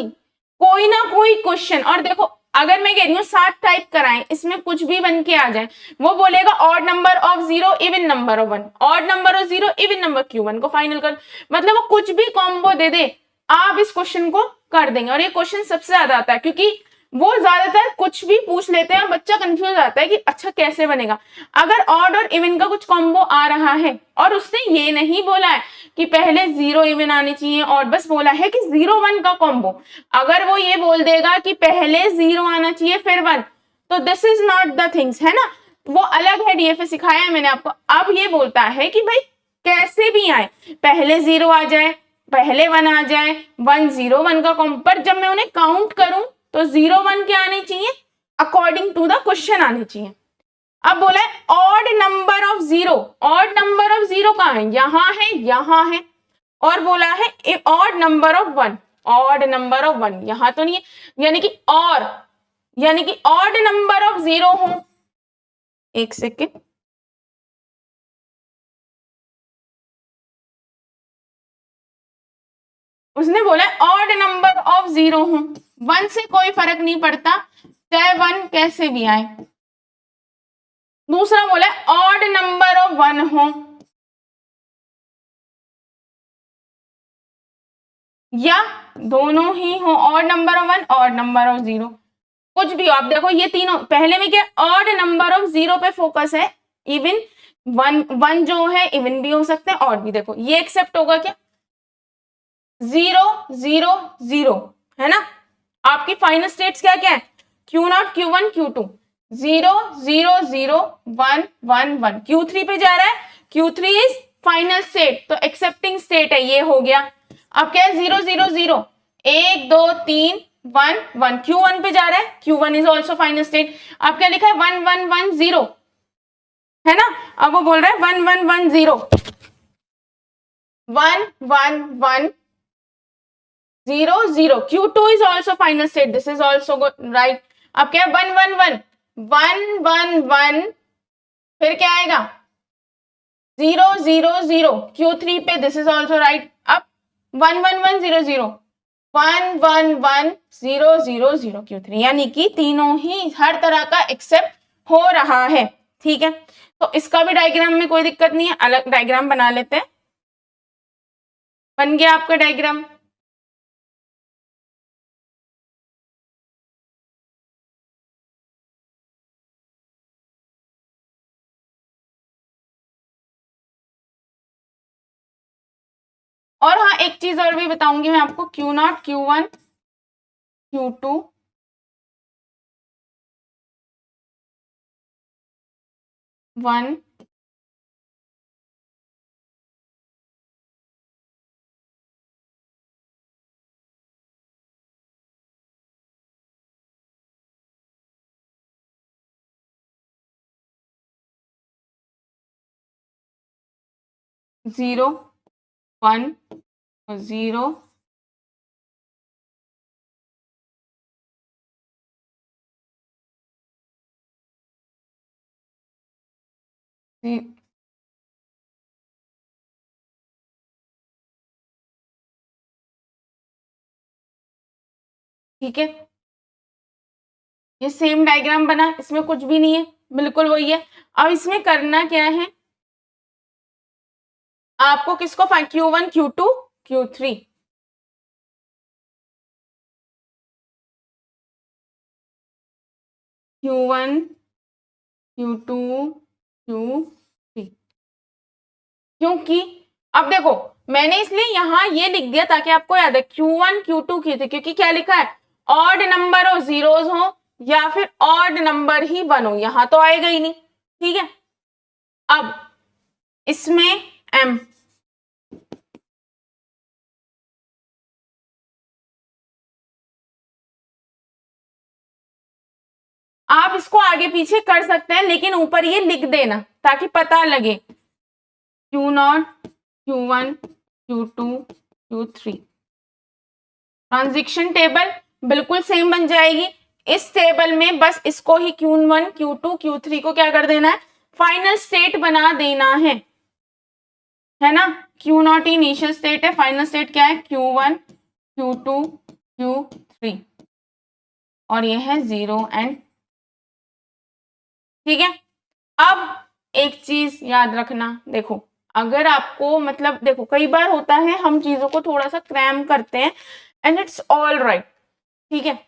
कोई ना कोई क्वेश्चन, और देखो अगर मैं कह रही हूँ 7 टाइप कराएं, इसमें कुछ भी बन के आ जाए, वो बोलेगा odd number of 0 even number of 1, odd number of 0 even number, Q1 को फाइनल कर, मतलब वो कुछ भी कॉम्बो दे दे, आप इस क्वेश्चन को कर देंगे। और ये क्वेश्चन सबसे ज्यादा आता है, क्योंकि वो ज्यादातर कुछ भी पूछ लेते हैं, बच्चा कंफ्यूज आता है कि अच्छा कैसे बनेगा। अगर ऑड और इवन का कुछ कॉम्बो आ रहा है और उसने ये नहीं बोला है कि पहले 0 इवन आने चाहिए, और बस बोला है कि 0 1 का कॉम्बो, अगर वो ये बोल देगा कि पहले 0 आना चाहिए फिर 1, तो this is not the things, है ना। वो अलग है, डीएफए सिखाया है मैंने आपको। अब ये बोलता है कि भाई कैसे भी आए, पहले 0 आ जाए, पहले 1 आ जाए, 1 0 1 का कॉम्बो, पर जब मैं उन्हें काउंट करूं तो 0 1 क्या आने चाहिए, अकॉर्डिंग टू द क्वेश्चन आने चाहिए। अब बोला है odd number of 0, odd number of 0 कहां है, यहां है। और बोला है odd number of 1, odd number of 1 यहां तो नहीं है, यानी कि ऑड नंबर ऑफ 0 हो। एक सेकेंड, उसने बोला ऑड नंबर ऑफ 0 हो, 1 से कोई फर्क नहीं पड़ता, चाहे 1 कैसे भी आए। दूसरा बोला ऑड नंबर ऑफ 1 हो, या दोनों ही हो, odd number of 1, odd number of 0, कुछ भी हो। आप देखो ये तीनों, पहले में क्या ऑड नंबर ऑफ 0 पे फोकस है, इवन 1 जो है इवन भी हो सकते हैं, ऑड भी। देखो ये एक्सेप्ट होगा क्या, 0 0 0, है ना। आपकी फाइनल स्टेट्स क्या क्या है, Q0 Q1 Q2, 0 0 0 1 1 1, Q3 पे जा रहा है, Q3 इज फाइनल स्टेट, तो एक्सेप्टिंग स्टेट है, ये हो गया। अब क्या है 0 0 0, 1 2 3 1 1, Q1 पे जा रहा है, Q1 is also final state. अब क्या लिखा है 1 1 1 0, है ना। अब वो बोल रहा है 1 1 1 0, 1 1 1 0 0, Q2 is also final state, this is also good, right। अब क्या है 1 1 1 1 1 1, फिर क्या आएगा 0 0 0, Q3 पे, दिस इज ऑल्सो राइट। अब 1 1 1 0 0, 1 1 1 0 0 0, Q3, यानी कि तीनों ही हर तरह का एक्सेप्ट हो रहा है, ठीक है। तो इसका भी डायग्राम में कोई दिक्कत नहीं है, अलग डायग्राम बना लेते हैं। बन गया आपका डायग्राम। और हाँ, एक चीज और भी बताऊंगी मैं आपको, Q0 Q1 Q2 1 0 1 0 ठीक है। ये सेम डायग्राम बना, इसमें कुछ भी नहीं है, बिल्कुल वही है। अब इसमें करना क्या है, आपको किसको find, Q1 Q2 Q3, Q1 Q2 Q3, क्योंकि अब देखो मैंने इसलिए यहाँ ये लिख दिया ताकि आपको याद है Q1 Q2 Q3, क्योंकि क्या लिखा है, ऑड नंबर हो, जीरोस हो या फिर ऑड नंबर ही 1 हो, यहां तो आएगा ही नहीं, ठीक है। अब इसमें M, आप इसको आगे पीछे कर सकते हैं, लेकिन ऊपर ये लिख देना ताकि पता लगे Q0 Q1 Q2 Q3। Transition table बिल्कुल सेम बन जाएगी। इस टेबल में बस इसको ही Q1 Q2 Q3 को क्या कर देना है, फाइनल स्टेट बना देना है ना। Q0 इनिशियल स्टेट है, फाइनल स्टेट क्या है Q1 Q2 Q3, और ये है 0 एंड, ठीक है। अब एक चीज याद रखना, देखो अगर आपको मतलब देखो कई बार होता है हम चीजों को थोड़ा सा क्रैम करते हैं एंड इट्स ऑल राइट, ठीक है,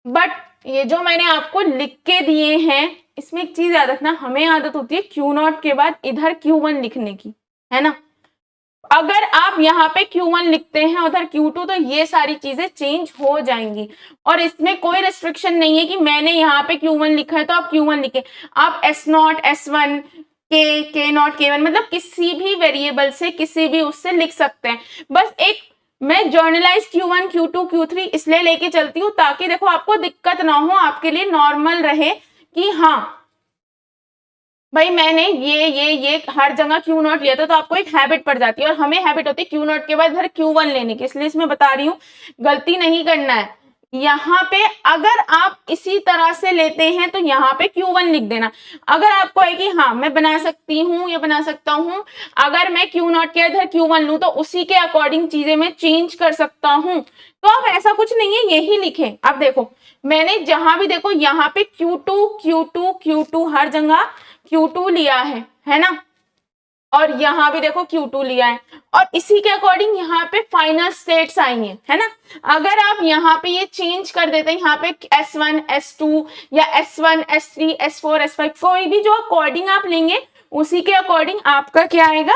बट ये जो मैंने आपको लिख के दिए हैं इसमें एक चीज याद रखना, हमें आदत होती है Q0 के बाद इधर Q1 लिखने की, है ना। अगर आप यहाँ पे Q1 लिखते हैं उधर Q2 तो ये सारी चीजें चेंज हो जाएंगी, और इसमें कोई रेस्ट्रिक्शन नहीं है कि मैंने यहाँ पे Q1 लिखा है तो आप Q1 लिखे, आप S0 S1 K0 K1 मतलब किसी भी वेरिएबल से किसी भी उससे लिख सकते हैं। बस एक मैं जर्नलाइज Q1 Q2 Q3 इसलिए लेके चलती हूँ ताकि देखो आपको दिक्कत ना हो, आपके लिए नॉर्मल रहे कि हाँ भाई मैंने ये हर जगह Q0 लिया था, तो आपको एक हैबिट पड़ जाती है, और हमें हैबिट होती है Q0 के बाद इधर Q1 लेने की, इसलिए इसमें बता रही हूँ गलती नहीं करना है। यहाँ पे अगर आप इसी तरह से लेते हैं तो यहाँ पे Q1 लिख देना। अगर आपको है कि हाँ मैं बना सकती हूँ या बना सकता हूँ, अगर मैं Q0 के इधर Q1 लूँ तो उसी के अकॉर्डिंग चीजें मैं चेंज कर सकता हूँ, तो आप ऐसा कुछ नहीं है यही लिखें। अब देखो मैंने जहां भी देखो यहाँ पे Q2 Q2 Q2 हर जगह Q2 लिया है ना, और यहाँ भी देखो Q2 लिया है, और इसी के अकॉर्डिंग यहाँ पे फाइनल स्टेट्स आई हैं, है ना। अगर आप यहाँ पे ये चेंज कर देते हैं, यहाँ पे S1 S2 या S1 S3 S4 S5 कोई भी जो अकॉर्डिंग आप लेंगे उसी के अकॉर्डिंग आपका क्या आएगा,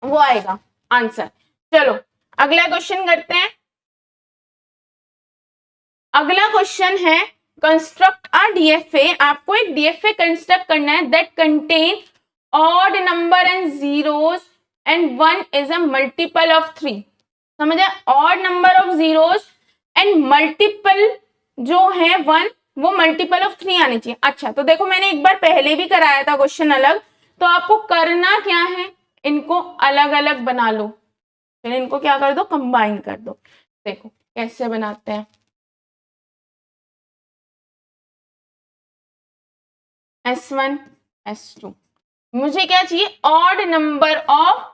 वो आएगा आंसर। चलो अगला क्वेश्चन करते हैं। अगला क्वेश्चन है कंस्ट्रक्ट अ डीएफए, आपको एक डीएफए कंस्ट्रक्ट करना है that contain odd number and zeros and 1 is a multiple of 3। समझे? Odd number of zeros and multiple जो है 1 वो मल्टीपल ऑफ 3 आनी चाहिए। अच्छा, तो देखो मैंने एक बार पहले भी कराया था क्वेश्चन अलग, तो आपको करना क्या है, इनको अलग अलग बना लो, फिर इनको क्या कर दो, कंबाइन कर दो। देखो कैसे बनाते हैं। S1 S2, मुझे क्या चाहिए, odd number of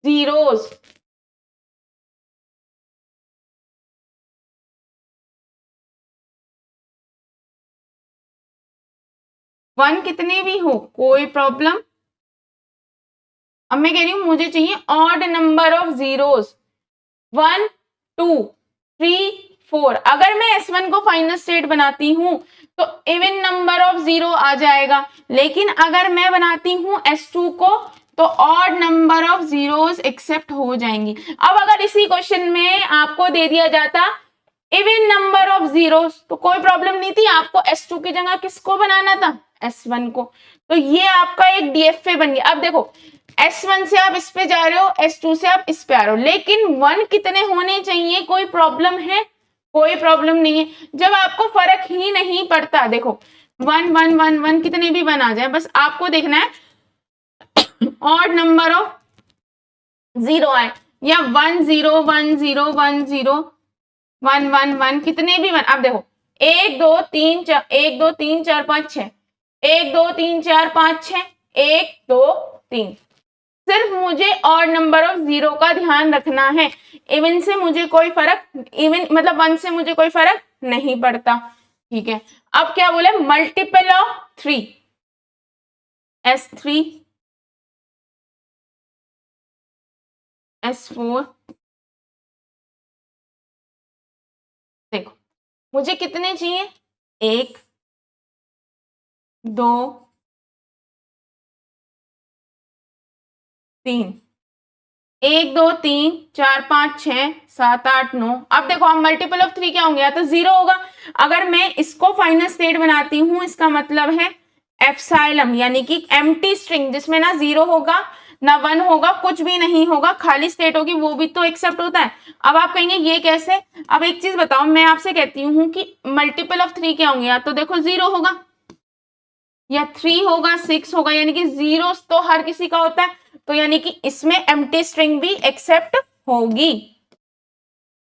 zeros. One कितने भी हो कोई प्रॉब्लम। अब मैं कह रही हूं मुझे चाहिए ऑड नंबर ऑफ जीरोस 1 2 3 4। अगर मैं S1 को फाइनल स्टेट बनाती हूं तो इवन नंबर ऑफ जीरो आ जाएगा, लेकिन अगर मैं बनाती हूं S2 को तो odd number of zeros accept हो जाएंगी। अब अगर इसी क्वेश्चन में आपको दे दिया जाता इवन नंबर ऑफ जीरोस तो कोई प्रॉब्लम नहीं थी, आपको S2 की जगह किसको बनाना था, S1 को। तो ये आपका एक DFA बन गया। अब देखो S1 से आप इस पे जा रहे हो, S2 से आप इस पे आ रहे हो, लेकिन 1 कितने होने चाहिए, कोई प्रॉब्लम है, कोई प्रॉब्लम नहीं है। जब आपको फर्क ही नहीं पड़ता, देखो 1 1 1 1 कितने भी बना जाए, बस आपको देखना है ऑड नंबर ऑफ जीरो आए, या 1 0 1 0 1 0 1 1 1 कितने भी अब देखो 1 2 3 4 1 2 3 4 5 6 1 2 3 4 5 6 1 2 3। सिर्फ मुझे ऑड नंबर ऑफ जीरो का ध्यान रखना है, इवन से मुझे कोई फर्क, इवन मतलब 1 से मुझे कोई फर्क नहीं पड़ता। ठीक है, अब क्या बोले, मल्टीपल ऑफ 3 S3 S4। देखो मुझे कितने चाहिए, 1 2 3 1 2 3 4 5 6 7 8 9। अब देखो हम मल्टीपल ऑफ 3 क्या होंगे, या तो 0 होगा। अगर मैं इसको फाइनल स्टेट बनाती हूं, इसका मतलब है एप्सिलॉन, यानी कि एम्प्टी स्ट्रिंग जिसमें ना 0 होगा ना 1 होगा, कुछ भी नहीं होगा, खाली स्टेट होगी, वो भी तो एक्सेप्ट होता है। अब आप कहेंगे ये कैसे। अब एक चीज बताओ, मैं आपसे कहती हूँ कि मल्टीपल ऑफ 3 क्या होंगे, या तो देखो 0 होगा या 3 होगा 6 होगा, यानी कि 0 तो हर किसी का होता है, तो यानी कि इसमें एम्प्टी स्ट्रिंग भी एक्सेप्ट होगी।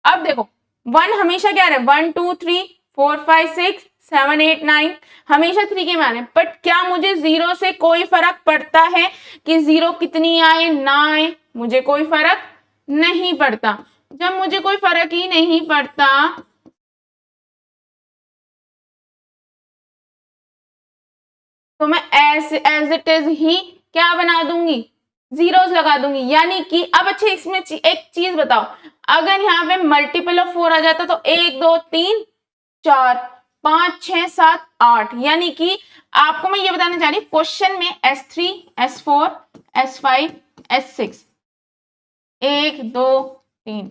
अब देखो 1 हमेशा क्या रहे, 1 2 3 4 5 6 7 8 9 हमेशा 3 के माने, बट क्या मुझे 0 से कोई फर्क पड़ता है कि 0 कितनी आए ना आए, मुझे कोई फर्क नहीं पड़ता। जब मुझे कोई फर्क ही नहीं पड़ता तो मैं एज इट इज ही क्या बना दूंगी, जीरोस लगा दूंगी। यानी कि अब अच्छे इसमें एक चीज बताओ, अगर यहाँ पे मल्टीपल ऑफ 4 आ जाता तो 1 2 3 4 5 6 7 8, यानी कि आपको मैं ये बताना चाह रही हूँ क्वेश्चन में S3 S4 S5 S6 1 2 3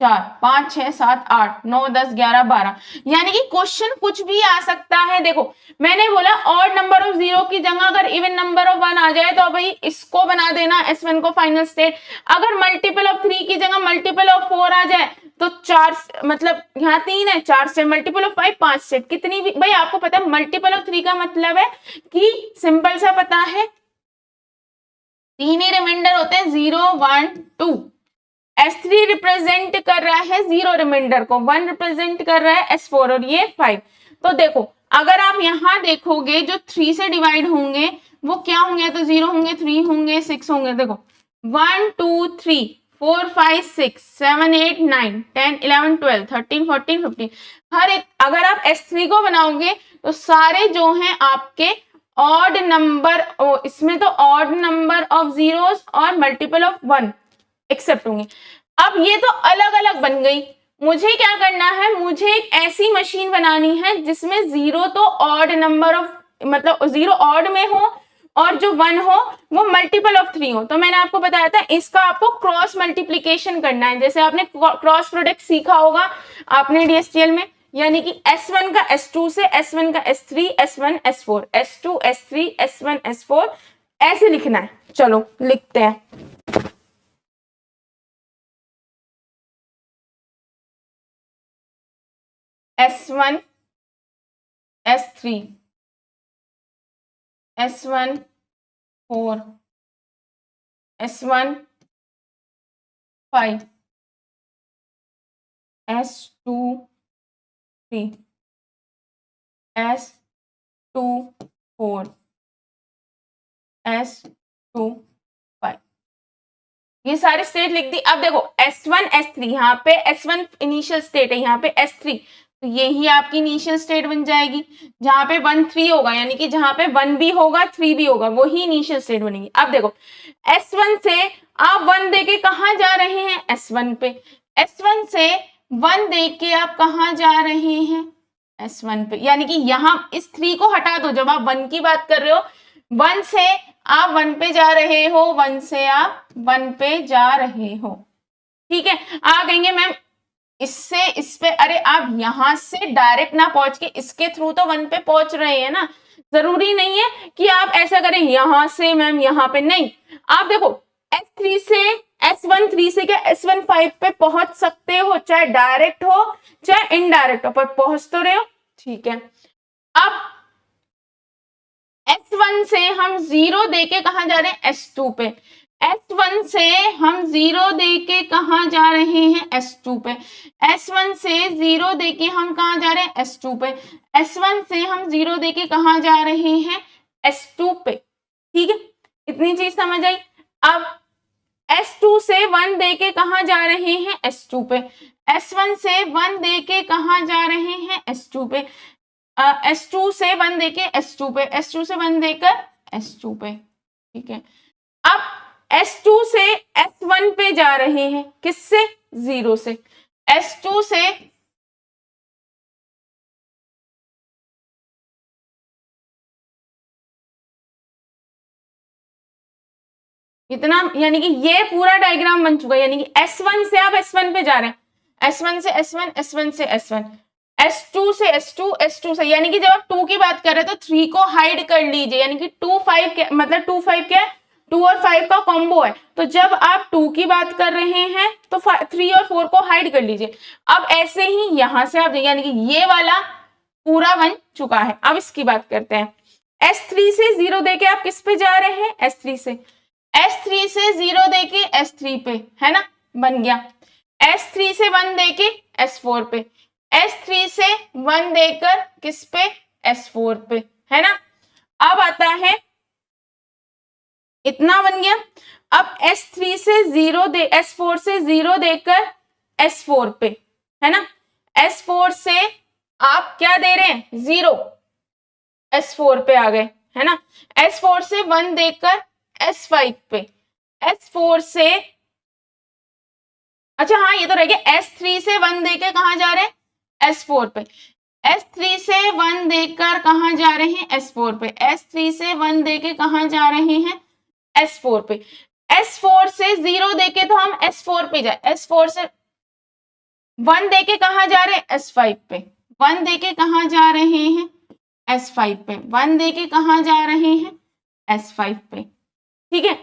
4 5 6 7 8 9 10 11 12, यानी कि क्वेश्चन कुछ भी आ सकता है। देखो मैंने बोला ऑड नंबर ऑफ जीरो की जगह अगर इवन नंबर ऑफ 1 आ जाए तो भाई इसको बना देना S1 को फाइनल स्टेट। अगर मल्टीपल ऑफ 3 की जगह मल्टीपल ऑफ 4 आ जाए तो 4, मतलब यहाँ 3 है, 4 से मल्टीपल ऑफ 5 5 से कितनी भी, भाई आपको पता है मल्टीपल ऑफ 3 का मतलब है कि सिंपल सा पता है 3 ही रिमाइंडर होते हैं, 0 1 2। S3 रिप्रेजेंट कर रहा है 0 रिमाइंडर को, 1 रिप्रेजेंट कर रहा है S4 और ये 5। तो देखो अगर आप यहाँ देखोगे जो 3 से डिवाइड होंगे वो क्या होंगे, तो 0 होंगे 3 होंगे 6 होंगे। देखो 1 2 3 4 5 6 7 8 9 10 11 12 13 14 15, हर एक अगर आप S3 को बनाओगे तो सारे जो हैं आपके ऑड नंबर, इसमें तो ऑड नंबर ऑफ जीरोस और मल्टीपल ऑफ 1 एक्सेप्ट होंगे। अब ये तो अलग अलग बन गई, मुझे क्या करना है, मुझे एक ऐसी मशीन बनानी है जिसमें 0 तो ऑड नंबर ऑफ, मतलब 0 ऑड में हो और जो 1 हो वो मल्टीपल ऑफ 3 हो। तो मैंने आपको बताया था इसका आपको क्रॉस मल्टीप्लीकेशन करना है, जैसे आपने क्रॉस प्रोडक्ट सीखा होगा आपने DSTL में, यानी कि S1 का S2 से, S1 का S3, S1 S4, S2 S3, S1 S4 ऐसे लिखना है। चलो लिखते हैं। S1 S3 S1 4 S1 5 S2 3 S2 4 S2 5 ये सारी स्टेट लिख दी। अब देखो S1 S3, यहाँ पे S1 इनिशियल स्टेट है, यहाँ पे S3, तो यही आपकी इनिशियल स्टेट बन जाएगी। जहां पे 1 3 होगा, यानी कि जहां पे 1 भी होगा 3 भी होगा, वही इनिशियल स्टेट बनेगी। अब देखो S1 से आप 1 देके कहाँ जा रहे हैं? S1 पे। S1 से 1 देके आप कहाँ जा रहे हैं? S1 पे, यानी कि यहाँ इस 3 को हटा दो। जब आप 1 की बात कर रहे हो, 1 से आप 1 पे जा रहे हो, 1 से आप 1 पे जा रहे हो, ठीक है। आप कहेंगे मैम इससे इस पे, अरे आप यहां से डायरेक्ट ना पहुंच के इसके थ्रू तो 1 पे पहुंच रहे हैं ना, जरूरी नहीं है कि आप ऐसा करें यहां से मैम यहां पे, नहीं। आप देखो S3 से S1 3 से क्या S1 5 पे पहुंच सकते हो, चाहे डायरेक्ट हो चाहे इनडायरेक्ट हो, पर पहुंच तो रहे हो, ठीक है। अब S1 से हम 0 देके कहां जा रहे हैं? S2 पे। S1 से हम 0 देके कहां जा रहे हैं? S2 पे। S1 से 0 देके हम कहां जा रहे हैं? S2 पे। S1 से हम 0 देके कहां जा रहे हैं? S2 पे, ठीक है। इतनी चीज समझ आई। अब S2 से 1 देके कहां जा रहे हैं? S2 पे। S1 से 1 देके कहां जा रहे हैं? S2 पे। S2 से 1 देके S2 पे, S2 से 1 देकर S2 पे, ठीक है। अब S2 से S1 पे जा रहे हैं, किससे? 0 से। S2 से इतना, यानी कि ये पूरा डायग्राम बन चुका है, यानी कि S1 से आप S1 पे जा रहे हैं, S1 से S1, S1 से S1, S2 से S2, S2 से, यानी कि जब आप 2 की बात कर रहे हैं तो 3 को हाइड कर लीजिए, यानी कि 2 5 मतलब 2 5 क्या है? 2 और 5 का कॉम्बो है, तो जब आप 2 की बात कर रहे हैं तो 3 और 4 को हाइड कर लीजिए। अब ऐसे ही यहां से आप, यानी कि ये वाला पूरा बन चुका है। अब इसकी बात करते हैं। S3 से 0 देके आप किस पे जा रहे हैं? S3 से। S3 से 0 देके S3 पे, है ना, बन गया। S3 से 1 देके S4 पे, S3 से 1 देकर किस पे? S4 पे, है ना। अब आता है, इतना बन गया। अब S3 से 0 दे, S4 से 0 देकर S4 पे, है ना। S4 से आप क्या दे रहे हैं? 0, S4 पे आ गए, है ना। S4 से 1 देकर S5 पे, S4 से, अच्छा हाँ ये तो रह गया, S3 से 1 देकर कहां जा रहे हैं? S4 पे। S3 से 1 देकर कहां जा रहे हैं? S4 पे। S3 से 1 देके कहां जा रहे हैं? S4 पे। S4 से 0 देके तो हम S4 पे जाए, S4 से 1 देके कहां जा रहे हैं? S5 पे। 1 देके कहां जा रहे हैं? S5 पे। 1 देके कहां जा रहे हैं? S5 पे, ठीक है।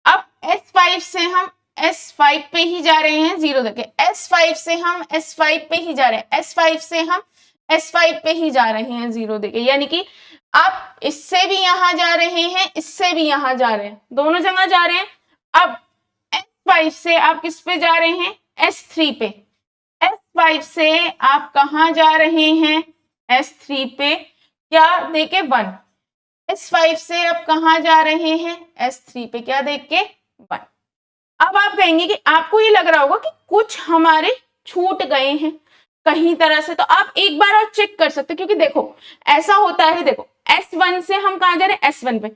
अब S5 से हम S5 पे ही जा रहे हैं 0 देके, S5 से हम S5 पे ही जा रहे हैं, S5 से हम S5 पे ही जा रहे हैं 0 देके, यानी कि आप इससे भी यहां जा रहे हैं, इससे भी यहां जा रहे हैं, दोनों जगह जा रहे हैं। अब S5 से आप किस पे जा रहे हैं? S3 पे। S5 से आप कहां जा रहे हैं? S3 पे, क्या देके? 1। S5 से आप कहां जा रहे हैं? S3 पे, क्या देख के? 1। अब आप कहेंगे कि आपको ये लग रहा होगा कि कुछ हमारे छूट गए हैं कहीं तरह से, तो आप एक बार और चेक कर सकते हैं, क्योंकि देखो ऐसा होता है, देखो S1 से हम कहां जा रहे हैं? S1 पे।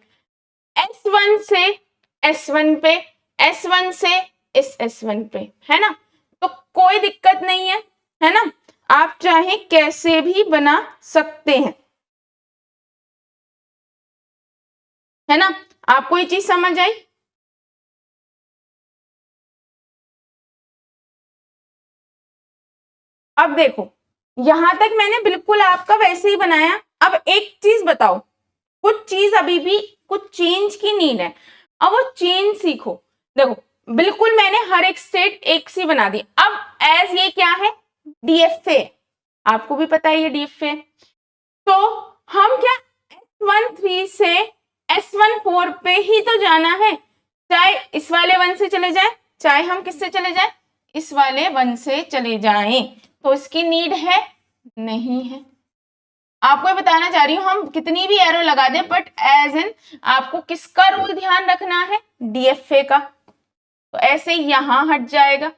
S1 से S1 पे, S1 से इस S1 पे, है ना, तो कोई दिक्कत नहीं है ना, आप चाहे कैसे भी बना सकते हैं, है ना। आपको ये चीज समझ आई? अब देखो यहां तक मैंने बिल्कुल आपका वैसे ही बनाया। अब एक चीज बताओ, कुछ चीज अभी भी कुछ चेंज की नीड है, अब वो चेंज सीखो। देखो बिल्कुल मैंने हर एक स्टेट एक सी बना दी। अब एज ये क्या है, डीएफए, आपको भी पता है ये डीएफए। तो हम क्या S13 से S14 पे ही तो जाना है, चाहे इस वाले 1 से चले जाए, चाहे हम किससे चले जाए, इस वाले 1 से चले जाएं। तो इसकी नीड है नहीं है। आपको ये बताना चाह रही हूँ, हम कितनी भी एरो लगा दें बट एज इन आपको किसका रूल ध्यान रखना है, डीएफए का। तो ऐसे यहां हट जाएगा।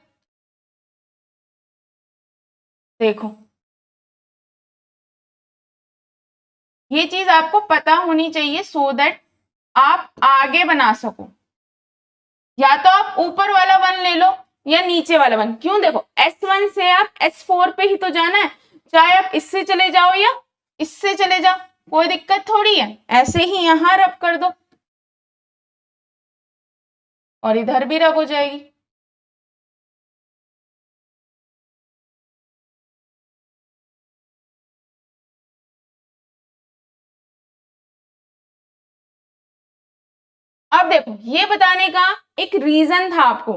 देखो ये चीज आपको पता होनी चाहिए सो दैट आप आगे बना सको। या तो आप ऊपर वाला 1 ले लो या नीचे वाला 1। क्यों, देखो S1 से आप S4 पे ही तो जाना है, चाहे आप इससे चले जाओ या इससे चले जाओ, कोई दिक्कत थोड़ी है। ऐसे ही यहां रब कर दो और इधर भी रब हो जाएगी। अब देखो ये बताने का एक रीजन था आपको।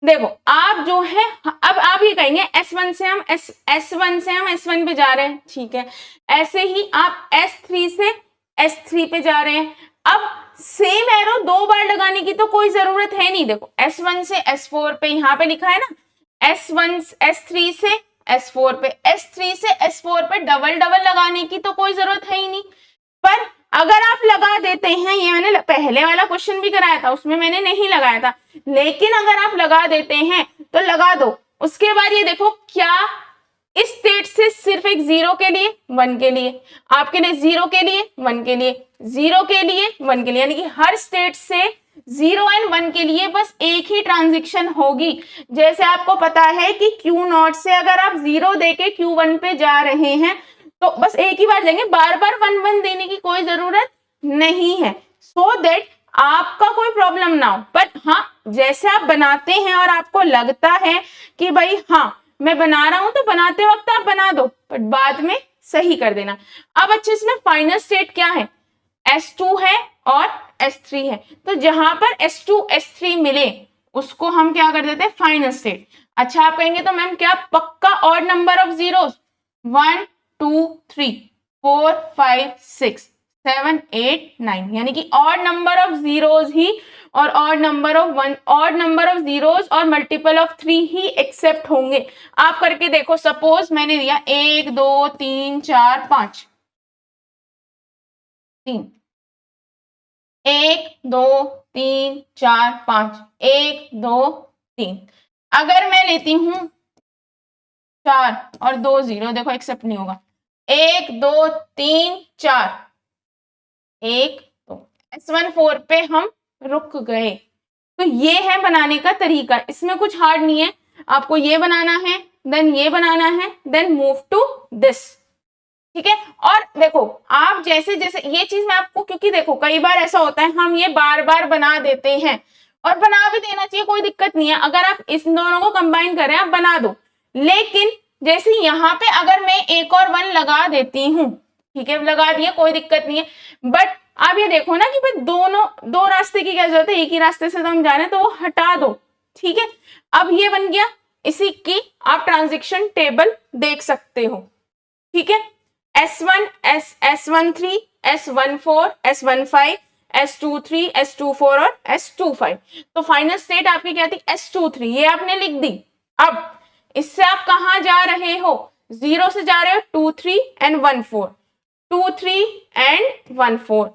देखो आप जो है, अब आप ये कहेंगे S1 से हम S1 से हम S1 पे जा रहे हैं, ठीक है। ऐसे ही आप S3 से S3 पे जा रहे हैं। अब सेम एरो 2 बार लगाने की तो कोई जरूरत है नहीं। देखो S1 से S4 पे यहाँ पे लिखा है ना, S3 से S4 पे, S3 से S4 पे डबल डबल लगाने की तो कोई जरूरत है ही नहीं। पर अगर आप लगा देते हैं, ये मैंने पहले वाला क्वेश्चन भी कराया था, उसमें मैंने नहीं लगाया था, लेकिन अगर आप लगा देते हैं तो लगा दो। उसके बाद ये देखो क्या इस स्टेट से सिर्फ एक 0 के लिए 1 के लिए, आपके लिए 0 के लिए 1 के लिए, 0 के लिए 1 के लिए, यानी कि हर स्टेट से 0 एंड 1 के लिए बस एक ही ट्रांजिशन होगी। जैसे आपको पता है कि Q0 से अगर आप 0 देके Q1 पे जा रहे हैं तो बस एक ही बार देंगे, बार बार 1 1 देने की कोई जरूरत नहीं है, सो दैट आपका कोई प्रॉब्लम ना हो। बट हाँ, जैसे आप बनाते हैं और आपको लगता है कि भाई हाँ मैं बना रहा हूं, तो बनाते वक्त आप बना दो बट बाद में सही कर देना। अब अच्छे इसमें फाइनल स्टेट क्या है, S2 है और S3 है, तो जहां पर S2 S3 मिले उसको हम क्या कर देते हैं, फाइनल स्टेट। अच्छा आप कहेंगे तो मैम क्या पक्का ऑड नंबर ऑफ जीरोस, 1 2 3 4 5 6 7 8 9, यानी कि ऑड नंबर ऑफ जीरोस ही और odd number of 1, odd number of zeros और मल्टीपल ऑफ 3 ही एक्सेप्ट होंगे। आप करके देखो, सपोज मैंने दिया 1 2 3 4 5 3, 1 2 3 4 5 1 2 3। अगर मैं लेती हूं 4 और 2 0, देखो एक्सेप्ट नहीं होगा, 1 2 3 4 1 2, S14 पे हम रुक गए। तो ये है बनाने का तरीका, इसमें कुछ हार्ड नहीं है। आपको ये बनाना है, देन ये बनाना है, देन मूव टू दिस, ठीक है। और देखो आप जैसे जैसे ये चीज मैं आपको, क्योंकि देखो कई बार ऐसा होता है हम ये बार बार बना देते हैं, और बना भी देना चाहिए, कोई दिक्कत नहीं है। अगर आप इस दोनों को कंबाइन करें आप बना दो, लेकिन जैसे यहाँ पे अगर मैं एक और 1 लगा देती हूँ, ठीक है लगा दिया कोई दिक्कत नहीं है, बट आप ये देखो ना कि भाई दोनों दो रास्ते की क्या जरूरत है, एक ही रास्ते से तो हम जा रहे हैं, तो वो हटा दो, ठीक है। अब ये बन गया, इसी की आप ट्रांजैक्शन टेबल देख सकते हो, ठीक है। S1 S13 S14 S15 S23 S24 और S25। तो फाइनल स्टेट आपकी क्या थी, S23, ये आपने लिख दी। अब इससे आप कहां जा रहे हो, 0 से जा रहे हो 2 3 एंड 1 4, 2 3 एंड 1 4।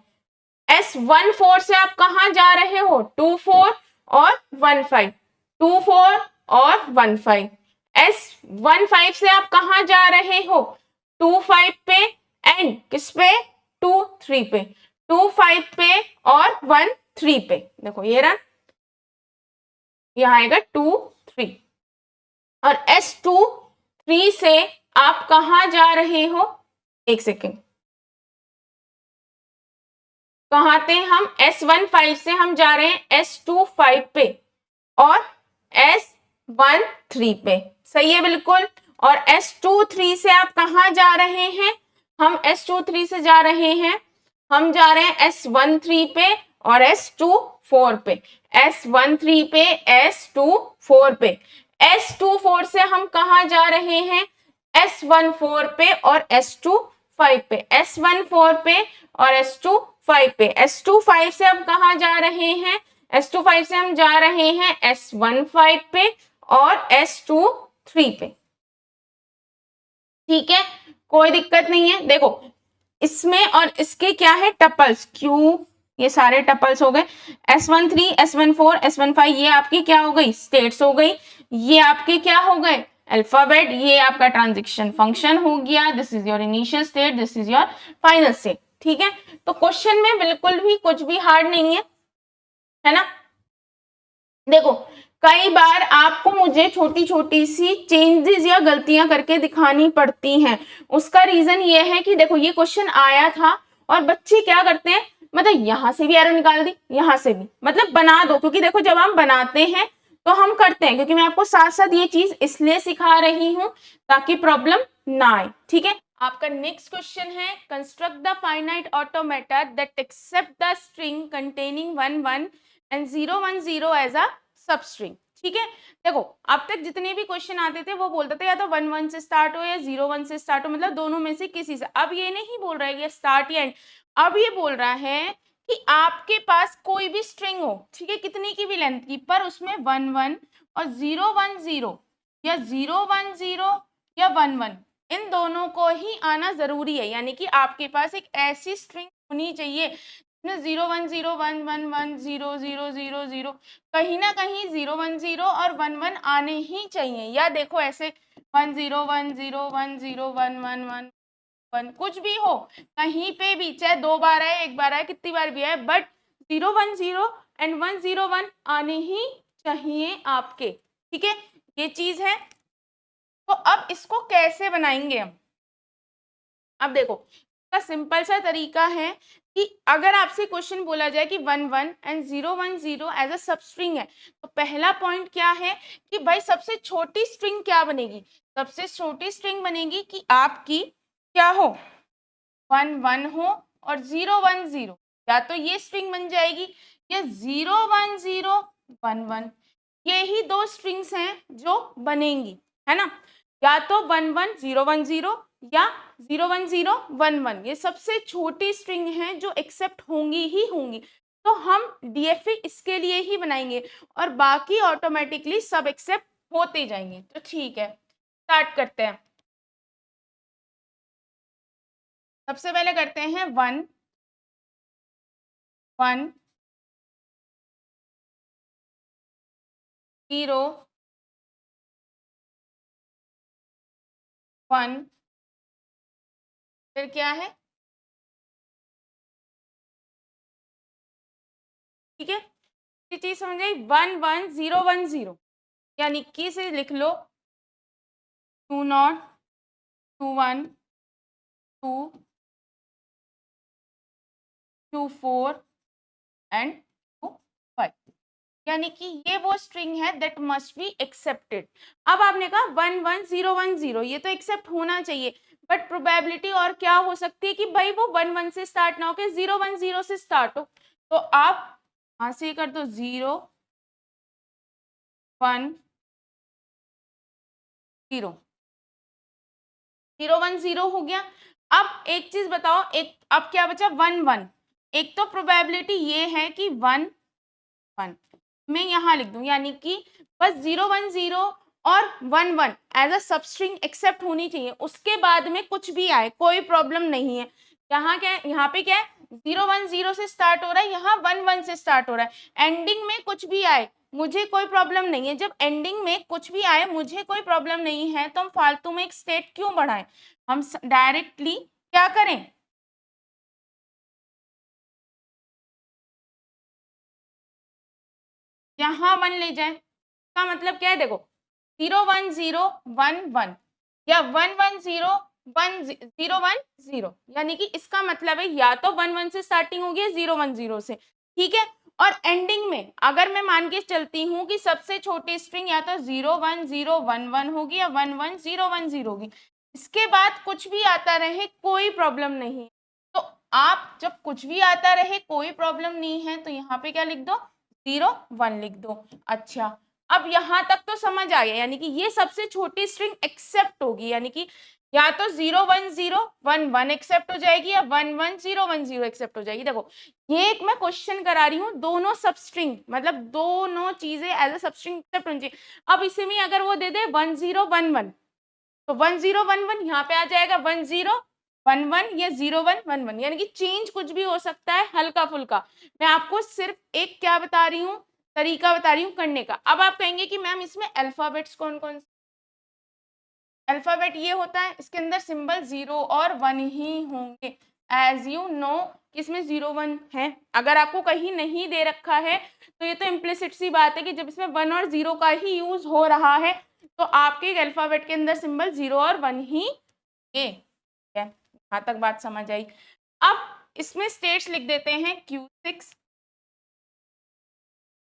S14 से आप कहां जा रहे हो, 2 4 और 1 5, 2 4 और 1 5। S15 से आप कहां जा रहे हो, 2 5 पे एंड किस पे, 2 3 पे, 2 5 पे और 1 3 पे। देखो ये रहा, यहां आएगा 2 3। और S2 3 से आप कहां जा रहे हो, एक सेकेंड, कहां थे हम, S15 से हम जा रहे हैं S25 पे और S13 पे, सही है बिल्कुल। और S23 से आप कहाँ जा रहे हैं? हम S23 से जा रहे हैं, हम जा रहे हैं S13 पे और S24 पे, S13 पे, S24 पे। S24 से हम कहाँ जा रहे हैं? S14 पे और S25 पे, S14 पे और S25 पे। S25 से हम कहाँ जा रहे हैं? S25 से हम जा रहे हैं S15 पे और S23 पे। ठीक है, कोई दिक्कत नहीं है। देखो इसमें और इसके क्या है? टपल्स, क्यू, ये सारे टपल्स हो गए। S13, S14, S15 ये आपकी क्या हो गई? स्टेट्स हो गई। ये आपके क्या हो गए? अल्फाबेट। ये आपका ट्रांजिशन फंक्शन हो गया। This is your initial state, this is your final state. ठीक है, तो क्वेश्चन में बिल्कुल भी कुछ भी हार्ड नहीं है ना। देखो कई बार आपको मुझे छोटी छोटी सी चेंजेस या गलतियां करके दिखानी पड़ती हैं। उसका रीजन ये है कि देखो ये क्वेश्चन आया था और बच्चे क्या करते हैं, मतलब यहां से भी एरर निकाल दी, यहां से भी, मतलब बना दो। क्योंकि देखो जब हम बनाते हैं तो हम करते हैं, क्योंकि मैं आपको साथ साथ ये चीज इसलिए सिखा रही हूं ताकि प्रॉब्लम ना आए। ठीक है, आपका नेक्स्ट क्वेश्चन है, construct the finite automata that accept the string containing 1 1 and 0 1 0 as a substring. ठीक है, देखो अब तक जितने भी क्वेश्चन आते थे वो बोलते थे या तो 1 1 से स्टार्ट हो या 0 1 से स्टार्ट हो, मतलब दोनों में से किसी से। अब ये नहीं बोल रहा है कि स्टार्ट या एंड, अब ये बोल रहा है कि आपके पास कोई भी स्ट्रिंग हो, ठीक है, कितनी की भी लेंथ की, पर उसमें 1 1 और 0 1 0 या 0 1 0 या 1 1 इन दोनों को ही आना जरूरी है। यानी कि आपके पास एक ऐसी स्ट्रिंग होनी चाहिए 0 1 0 1 1 1 0 0 0 0, कहीं ना कहीं 0 1 0 और 1 1 आने ही चाहिए। या देखो ऐसे 1 0 1 0 1 0 1 1 1 1 कुछ भी हो, कहीं पे भी, चाहे 2 बार आए, 1 बार आए, कितनी बार भी आए, बट 0 1 0 एंड 1 0 1 आने ही चाहिए आपके। ठीक है, ये चीज है। तो अब इसको कैसे बनाएंगे हम? अब देखो का सिंपल सा तरीका है कि अगर आपसे क्वेश्चन बोला जाए कि 1 1 एंड 0 1 0 एज अ सबस्ट्रिंग है, तो पहला पॉइंट क्या है कि भाई सबसे छोटी स्ट्रिंग क्या बनेगी? सबसे छोटी स्ट्रिंग बनेगी कि आपकी क्या हो? 1 1 हो और 0 1 0, या तो ये स्ट्रिंग बन जाएगी या 0 1 0 1 1, ये ही दो स्ट्रिंग्स हैं जो बनेंगी, है ना। या तो 1 1 0 1 0 या 0 1 0 1 1, ये सबसे छोटी स्ट्रिंग है जो एक्सेप्ट होंगी ही होंगी। तो हम डीएफए इसके लिए ही बनाएंगे और बाकी ऑटोमेटिकली सब एक्सेप्ट होते जाएंगे। तो ठीक है, स्टार्ट करते हैं। सबसे पहले करते हैं 1 1 0 1, फिर क्या है? ठीक है, ये चीज समझ आई। 1 1 0 1 0, यानी कि से लिख लो 2 0 2 1 2 2 4 एंड 2 5, यानी कि ये वो स्ट्रिंग है दैट मस्ट बी एक्सेप्टेड। अब आपने कहा 1 1 0 1 0, ये तो एक्सेप्ट होना चाहिए, बट प्रोबेबिलिटी और क्या हो सकती है कि भाई वो 1 1 से स्टार्ट ना होकर 0 1 0 से स्टार्ट हो। तो आप यहां से कर दो 0 1 0 0 1 0 हो गया। अब एक चीज बताओ, एक अब क्या बचा? 1 1। एक तो प्रोबेबिलिटी ये है कि 1 1 मैं यहाँ लिख दूं, यानी कि बस 0 1 0 और 1 1 एज अ सबस्ट्रिंग एक्सेप्ट होनी चाहिए। उसके बाद में कुछ भी आए कोई प्रॉब्लम नहीं है। यहाँ क्या है? यहाँ पे क्या है? 0 1 0 से स्टार्ट हो रहा है, यहाँ 1 1 से स्टार्ट हो रहा है। एंडिंग में कुछ भी आए मुझे कोई प्रॉब्लम नहीं है। जब एंडिंग में कुछ भी आए मुझे कोई प्रॉब्लम नहीं है, तो हम फालतू में एक स्टेट क्यों बढ़ाएं? हम डायरेक्टली क्या करें? यहाँ 1 ले जाए। का मतलब क्या है? देखो 0 1 0 1 1 या 1 1 0 1 0 1 0, यानी कि इसका मतलब है या तो 1 1 से स्टार्टिंग होगी या 0 1 0 से। ठीक है, और एंडिंग में अगर मैं मान के चलती हूँ कि सबसे छोटी स्ट्रिंग या तो 01011 होगी या 11010 होगी, इसके बाद कुछ भी आता रहे कोई प्रॉब्लम नहीं। तो आप जब कुछ भी आता रहे कोई प्रॉब्लम नहीं है तो यहाँ पे क्या लिख दो, 01 लिख दो। अच्छा, अब यहाँ तक तो समझ आ गया, यानी कि ये सबसे छोटी स्ट्रिंग एक्सेप्ट होगी, यानी कि या तो 01011 एक्सेप्ट हो जाएगी या 11010 एक्सेप्ट हो जाएगी। देखो ये एक मैं क्वेश्चन करा रही हूँ, दोनों सबस्ट्रिंग मतलब दोनों चीजें एज अ सबस्ट्रिंग एक्सेप्ट होनी चाहिए। अब इसी में अगर वो दे दे 1011 तो 1011 यहाँ पे आ जाएगा 1011 या 0111, यानी कि चेंज कुछ भी हो सकता है हल्का फुल्का। मैं आपको सिर्फ एक क्या बता रही हूँ, तरीका बता रही हूँ करने का। अब आप कहेंगे कि मैम इसमें अल्फाबेट्स कौन कौन से, अल्फाबेट ये होता है इसके अंदर सिंबल 0 और 1 ही होंगे। एज यू नो इसमें 0 1 है, अगर आपको कहीं नहीं दे रखा है तो ये तो इम्प्लिसिट सी बात है कि जब इसमें 1 और 0 का ही यूज हो रहा है तो आपके अल्फाबेट के अंदर सिंबल 0 और 1 ही है। यहाँ तक बात समझ आई। अब इसमें स्टेट्स लिख देते हैं Q6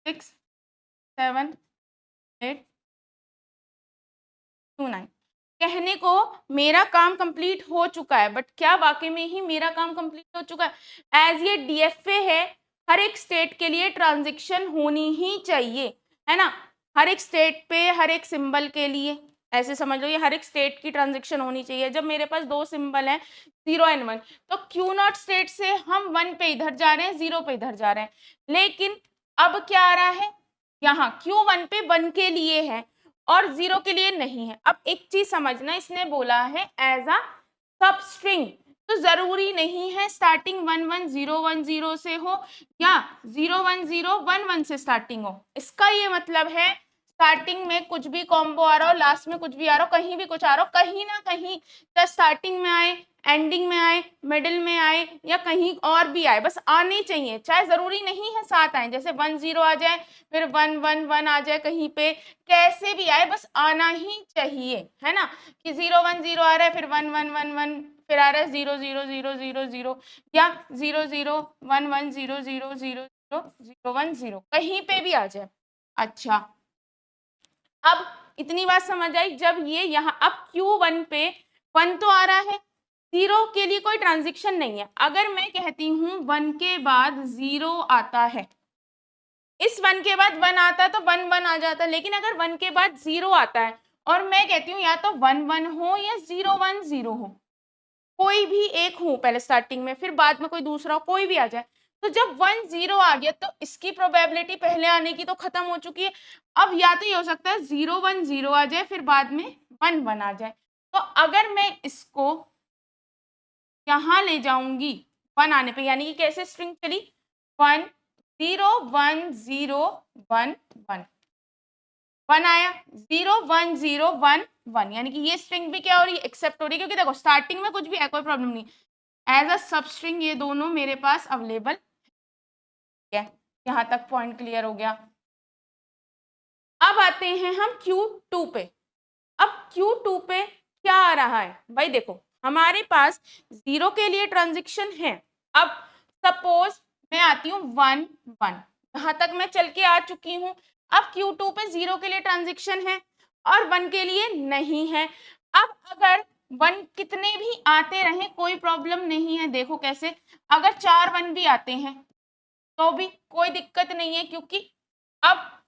6 7 8 2 9। कहने को मेरा काम कंप्लीट हो चुका है, बट क्या वाकई में ही मेरा काम कंप्लीट हो चुका है? एज ये डीएफए है, हर एक स्टेट के लिए ट्रांजैक्शन होनी ही चाहिए, है ना। हर एक स्टेट पे हर एक सिंबल के लिए ऐसे समझ लो, ये हर एक स्टेट की ट्रांजैक्शन होनी चाहिए। जब मेरे पास दो सिंबल हैं 0 और 1 तो Q0 स्टेट से हम 1 पे इधर जा रहे हैं, 0 पे इधर जा रहे हैं। लेकिन अब क्या आ रहा है, यहाँ Q1 पे 1 के लिए है और 0 के लिए नहीं है। अब एक चीज समझना, इसने बोला है एज अ सब स्ट्रिंग, तो जरूरी नहीं है स्टार्टिंग 11010 से हो या 01011 से स्टार्टिंग हो। इसका ये मतलब है स्टार्टिंग में कुछ भी कॉम्बो आ रहा हो, लास्ट में कुछ भी आ रहा हो, कहीं भी कुछ आ रहा हो, कहीं ना कहीं चाहे स्टार्टिंग में आए, एंडिंग में आए, मिडिल में आए या कहीं और भी आए, बस आने चाहिए। चाहे जरूरी नहीं है साथ आए, जैसे 10 आ जाए फिर 111 आ जाए, कहीं पे कैसे भी आए बस आना ही चाहिए, है ना। कि 010 आ रहा है फिर 1111 फिर आ रहा है 00000 या 00110000010 कहीं पे भी आ जाए। अच्छा, अब इतनी बात समझ आई। जब ये यहाँ अब Q1 पे 1 तो आ रहा है, 0 के लिए कोई ट्रांजिशन नहीं है। अगर मैं कहती हूँ 1 के बाद 0 आता है, इस 1 के बाद 1 आता तो 1 1 आ जाता, लेकिन अगर 1 के बाद 0 आता है और मैं कहती हूँ या तो 1 1 हो या 0 1 0 हो, कोई भी एक हो पहले स्टार्टिंग में, फिर बाद में कोई दूसरा हो, कोई भी आ जाए, तो जब 1 0 आ गया तो इसकी प्रोबेबिलिटी पहले आने की तो खत्म हो चुकी है। अब या तो ये हो सकता है 0 1 0 आ जाए फिर बाद में 1 1 आ जाए। तो अगर मैं इसको यहाँ ले जाऊंगी 1 आने पे, यानी कि कैसे स्ट्रिंग चली 1 0 1 0 1 1 1 आया, 0 1 0 1 1, यानी कि ये स्ट्रिंग भी क्या हो रही है, एक्सेप्ट हो रही है, क्योंकि देखो स्टार्टिंग में कुछ भी है कोई प्रॉब्लम नहीं, एज अ सब स्ट्रिंग ये दोनों मेरे पास अवेलेबल है। यहाँ तक पॉइंट क्लियर हो गया। अब आते हैं हम Q2 पे। अब Q2 पे क्या आ रहा है भाई, देखो हमारे पास 0 के लिए ट्रांजैक्शन है। अब सपोज मैं आती हूँ 1 1, यहाँ तक मैं चल के आ चुकी हूँ। अब Q2 पे 0 के लिए ट्रांजैक्शन है और 1 के लिए नहीं है। अब अगर 1 कितने भी आते रहे कोई प्रॉब्लम नहीं है। देखो कैसे, अगर 4 1 भी आते हैं तो भी कोई दिक्कत नहीं है, क्योंकि अब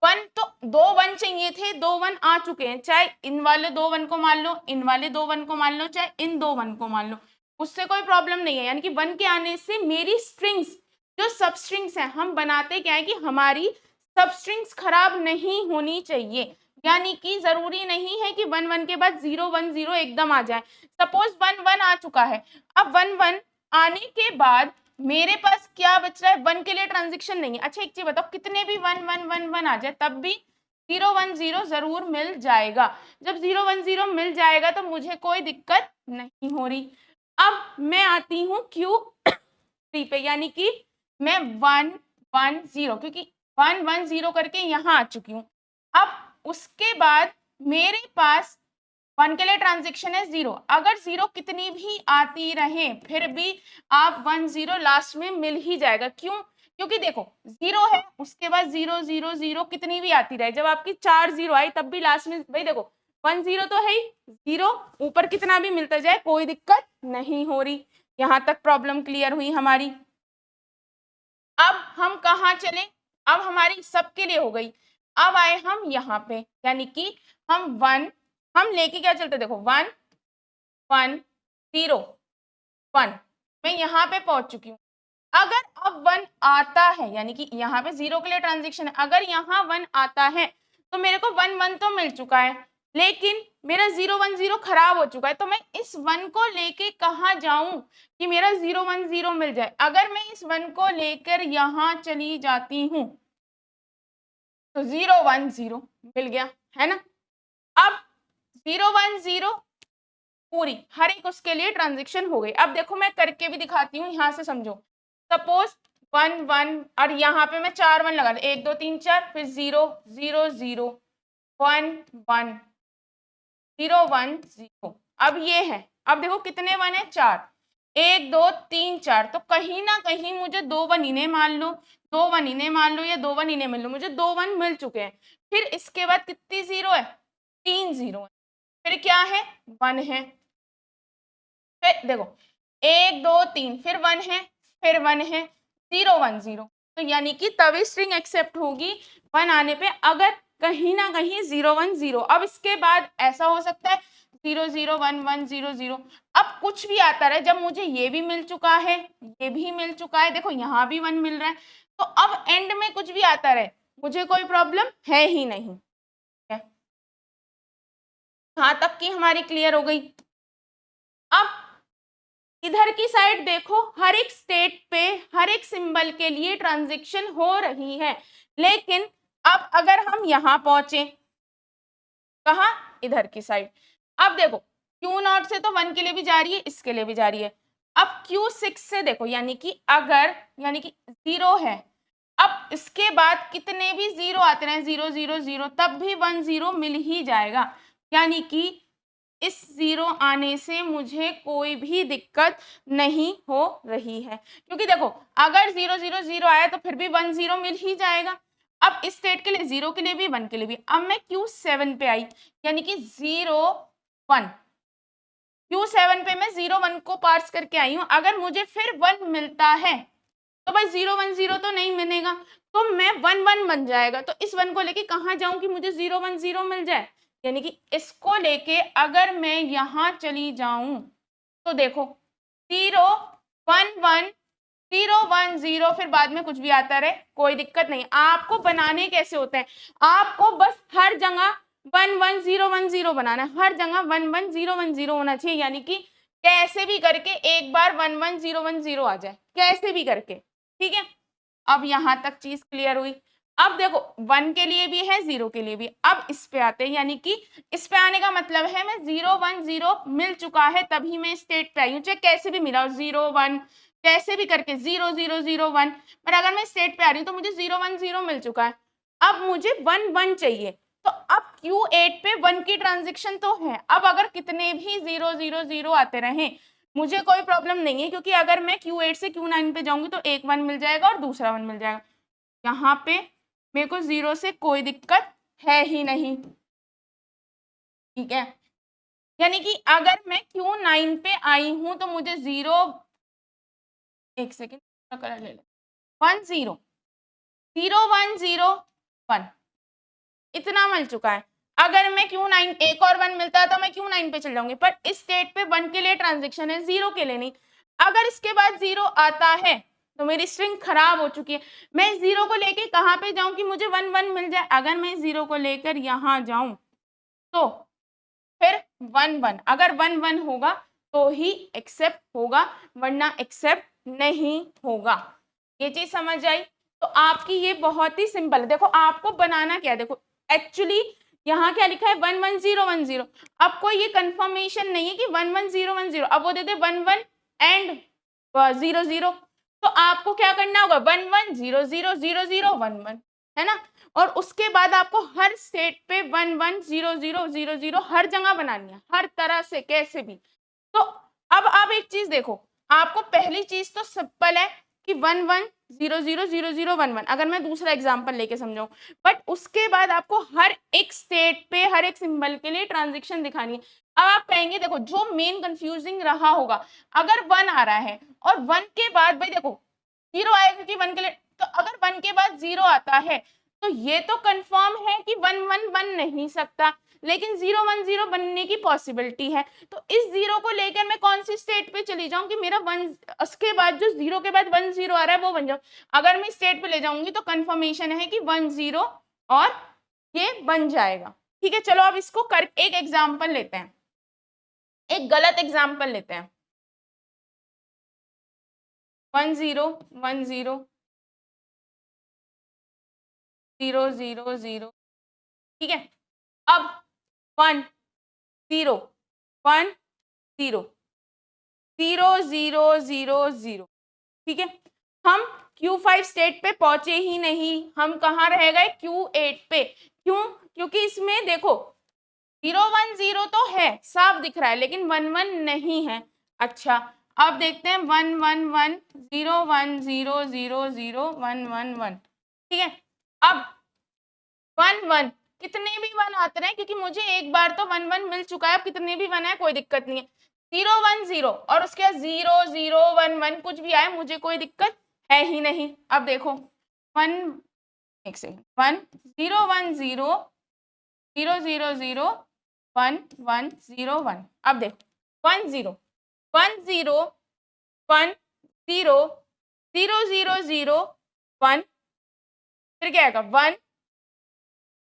1 तो 2 1 चाहिए थे, 2 1 आ चुके हैं। चाहे इन वाले 2 1 को मान लो, इन वाले 2 1 को मान लो, चाहे इन 2 1 को मान लो, उससे कोई प्रॉब्लम नहीं है। यानी कि 1 के आने से मेरी स्ट्रिंग्स जो सब स्ट्रिंग्स हैं, हम बनाते क्या है कि हमारी सब स्ट्रिंग्स खराब नहीं होनी चाहिए। यानी कि जरूरी नहीं है कि 1 1 के बाद 0 1 0 एकदम आ जाए। सपोज 1 1 आ चुका है, अब 1 1 आने के बाद मेरे पास क्या बच रहा है, 1 के लिए ट्रांजैक्शन नहीं है। अच्छा एक चीज बताओ, कितने भी 1 1 1 1 आ जाए तब भी 0 1 0 जरूर मिल जाएगा। जब 0 1 0 मिल जाएगा तो मुझे कोई दिक्कत नहीं हो रही। अब मैं आती हूँ Q3 पे, यानी कि मैं 1 1 0, क्योंकि 1 1 0 करके यहाँ आ चुकी हूँ। अब उसके बाद मेरे पास 1 के लिए ट्रांजैक्शन है 0। अगर 0 कितनी भी आती रहे फिर भी आप 1 0 लास्ट में मिल ही जाएगा। क्यों? क्योंकि देखो 0 है, उसके बाद 0 0 0 कितनी भी आती रहे, जब आपकी 4 0 आई तब भी लास्ट में भाई देखो 1 0 तो है ही, 0 ऊपर कितना भी मिलता जाए कोई दिक्कत नहीं हो रही। यहां तक प्रॉब्लम क्लियर हुई हमारी। अब हम कहाँ चले, अब हमारी सबके लिए हो गई, अब आए हम यहाँ पे, यानी कि हम 1 हम लेके क्या चलते, देखो 1 1 0 1, मैं यहाँ पे पहुंच चुकी हूँ। अगर अब 1 आता है, यानी कि यहाँ पे 0 के लिए ट्रांजेक्शन है, अगर यहाँ 1 आता है तो मेरे को 1 1 तो मिल चुका है, लेकिन मेरा 0 1 0 खराब हो चुका है, तो मैं इस 1 को लेके कहाँ जाऊं कि मेरा 0 1 0 मिल जाए। अगर मैं इस 1 को लेकर यहाँ चली जाती हूँ तो 0 1 0 मिल गया, है ना। अब 0 1 0 पूरी हर एक उसके लिए ट्रांजेक्शन हो गई। अब देखो मैं करके भी दिखाती हूँ, यहाँ से समझो। सपोज 1 1 और यहाँ पे मैं 4 1 लगा, 1 2 3 4, फिर 0 0 0 1 1 0 1 0। अब ये है, अब देखो कितने 1 है, 4, 1 2 3 4, तो कहीं ना कहीं मुझे 2 1 इन्हें मान लो, 2 1 इन्हें मान लो, या 2 1 इन्हें मान लो, मुझे 2 1 मिल चुके हैं। फिर इसके बाद कितनी 0 है, 3 0 है, फिर क्या है 1 है, फिर देखो 1 2 3, फिर 1 है, फिर 1 है, 0 1 0, तो यानी कि तभी स्ट्रिंग एक्सेप्ट होगी 1 आने पे, अगर कहीं ना कहीं 0 1 0। अब इसके बाद ऐसा हो सकता है 0 0 1 1 0 0, अब कुछ भी आता रहे, जब मुझे ये भी मिल चुका है, ये भी मिल चुका है, देखो यहाँ भी 1 मिल रहा है, तो अब एंड में कुछ भी आता रहे मुझे कोई प्रॉब्लम है ही नहीं। यहाँ तक की हमारी क्लियर हो गई। अब इधर की साइड देखो, हर एक स्टेट पे हर एक सिंबल के लिए ट्रांजैक्शन हो रही है, लेकिन अब अगर हम यहाँ पहुंचे, कहा इधर की साइड, अब देखो Q0 से तो 1 के लिए भी जा रही है, इसके लिए भी जा रही है। अब Q6 से देखो, यानी कि अगर, यानी कि 0 है, अब इसके बाद कितने भी 0 आते रहे, 0 0 0, तब भी 1 0 मिल ही जाएगा, यानी कि इस 0 आने से मुझे कोई भी दिक्कत नहीं हो रही है, क्योंकि देखो अगर 0 0 0 आया तो फिर भी 1 0 मिल ही जाएगा। अब इस स्टेट के लिए 0 के लिए भी 1 के लिए भी। अब मैं Q7 पे आई, यानी कि 0 1, Q7 पे मैं 0 1 को पार्स करके आई हूं, अगर मुझे फिर 1 मिलता है तो भाई 0 1 0 तो नहीं मिलेगा, तो मैं 1 1 बन जाएगा, तो इस 1 को लेके कहाँ जाऊं कि मुझे 0 1 0 मिल जाए, यानी कि इसको लेके अगर मैं यहाँ चली जाऊं तो देखो 0 1 1 0 1 0, फिर बाद में कुछ भी आता रहे कोई दिक्कत नहीं। आपको बनाने कैसे होते हैं, आपको बस हर जगह 1 1 0 1 0 बनाना है, हर जगह 1 1 0 1 0 होना चाहिए, यानी कि कैसे भी करके एक बार 1 1 0 1 0 आ जाए, कैसे भी करके, ठीक है। अब यहाँ तक चीज क्लियर हुई। अब देखो 1 के लिए भी है, 0 के लिए भी। अब इस पे आते हैं, यानी कि इस पे आने का मतलब है मैं 0 1 0 मिल चुका है तभी मैं स्टेट पे आई हूँ, चाहे कैसे भी मिला हो, 0 1 कैसे भी करके 0 0 0 1, पर अगर मैं स्टेट पे आ रही हूँ तो मुझे 0 1 0 मिल चुका है। अब मुझे 1 1 चाहिए, तो अब Q8 पे 1 की ट्रांजेक्शन तो है, अब अगर कितने भी 0 0 0 आते रहे मुझे कोई प्रॉब्लम नहीं है, क्योंकि अगर मैं Q8 से Q9 पे जाऊंगी तो एक 1 मिल जाएगा और दूसरा 1 मिल जाएगा। यहाँ पे मेरे को 0 से कोई दिक्कत है ही नहीं, ठीक है। यानी कि अगर मैं Q9 पे आई हूं तो मुझे 0, एक सेकेंड कलर ले ले, 1 0 0 1 0 1 इतना मिल चुका है। अगर मैं Q9 एक और 1 मिलता है तो मैं Q9 पे चल जाऊंगी, पर इस स्टेट पे 1 के लिए ट्रांजेक्शन है, 0 के लिए नहीं। अगर इसके बाद 0 आता है तो मेरी स्ट्रिंग खराब हो चुकी है, मैं 0 को लेके कहाँ पे जाऊं कि मुझे 1 1 मिल जाए। अगर मैं 0 को लेकर यहाँ जाऊं तो फिर 1 1, अगर 1 1 होगा तो ही एक्सेप्ट होगा, वरना एक्सेप्ट नहीं होगा। ये चीज समझ आई। तो आपकी ये बहुत ही सिंपल है। देखो आपको बनाना क्या है, देखो एक्चुअली यहाँ क्या लिखा है 1 1 0 1 0, आपको ये कंफर्मेशन नहीं है कि 1 1 0 1 0, अब वो देते 1 1 एंड 0 0, तो आपको क्या करना होगा 1 1 0 0 0 0 1 1, है ना। और उसके बाद आपको हर स्टेट पे 1 1 0 0 0 0 हर जगह बनानी है, हर तरह से कैसे भी। तो अब आप एक चीज देखो, आपको पहली चीज तो सिंपल है, कि 1 1 0 0 0 0 1 1, अगर मैं दूसरा एग्जांपल लेके समझाऊं, बट उसके बाद आपको हर एक स्टेट पे हर एक सिंबल के लिए ट्रांजिशन दिखानी है। अब आप कहेंगे देखो जो मेन कंफ्यूजिंग रहा होगा, अगर 1 आ रहा है और 1 के बाद भाई देखो 0 आएगा क्योंकि 1 के लिए, तो अगर 1 के बाद 0 आता है तो ये तो कंफर्म है कि 1 1 बन नहीं सकता, लेकिन 0 1 0 बनने की पॉसिबिलिटी है। तो इस 0 को लेकर मैं कौन सी स्टेट पे चली जाऊं कि मेरा 1 उसके बाद जो 0 के बाद 1 0 आ रहा है वो बन जाओ। अगर मैं स्टेट पे ले जाऊंगी तो कंफर्मेशन है कि 1 0 और ये बन जाएगा। ठीक है, चलो अब इसको कर एक एग्जाम्पल लेते हैं, एक गलत एग्जाम्पल लेते हैं। 1 0 1 0 0 0 0, ठीक है। अब 1 0 1 0 0 0 0 0, ठीक है। हम Q5 स्टेट पे पहुंचे ही नहीं, हम कहाँ रह गए Q8 पे। क्यों? क्योंकि इसमें देखो 0 1 0 तो है, साफ दिख रहा है, लेकिन 1 1 नहीं है। अच्छा, अब देखते हैं 1 1 1 0 1 0 0 0 1 1 1, ठीक है। अब 1 1 कितने भी 1 आते रहे, क्योंकि मुझे एक बार तो 1 1 मिल चुका है, अब कितने भी 1 है कोई दिक्कत नहीं है। 0 1 0 और उसके बाद 0 0 1 1 कुछ भी आए मुझे कोई दिक्कत है ही नहीं। अब देखो 1 एक सेकंड 1 0 1 0 0 0 0 1 1 0 1, अब देखो 1 0 1 0 1 0 0 0 0 1, फिर क्या आएगा 1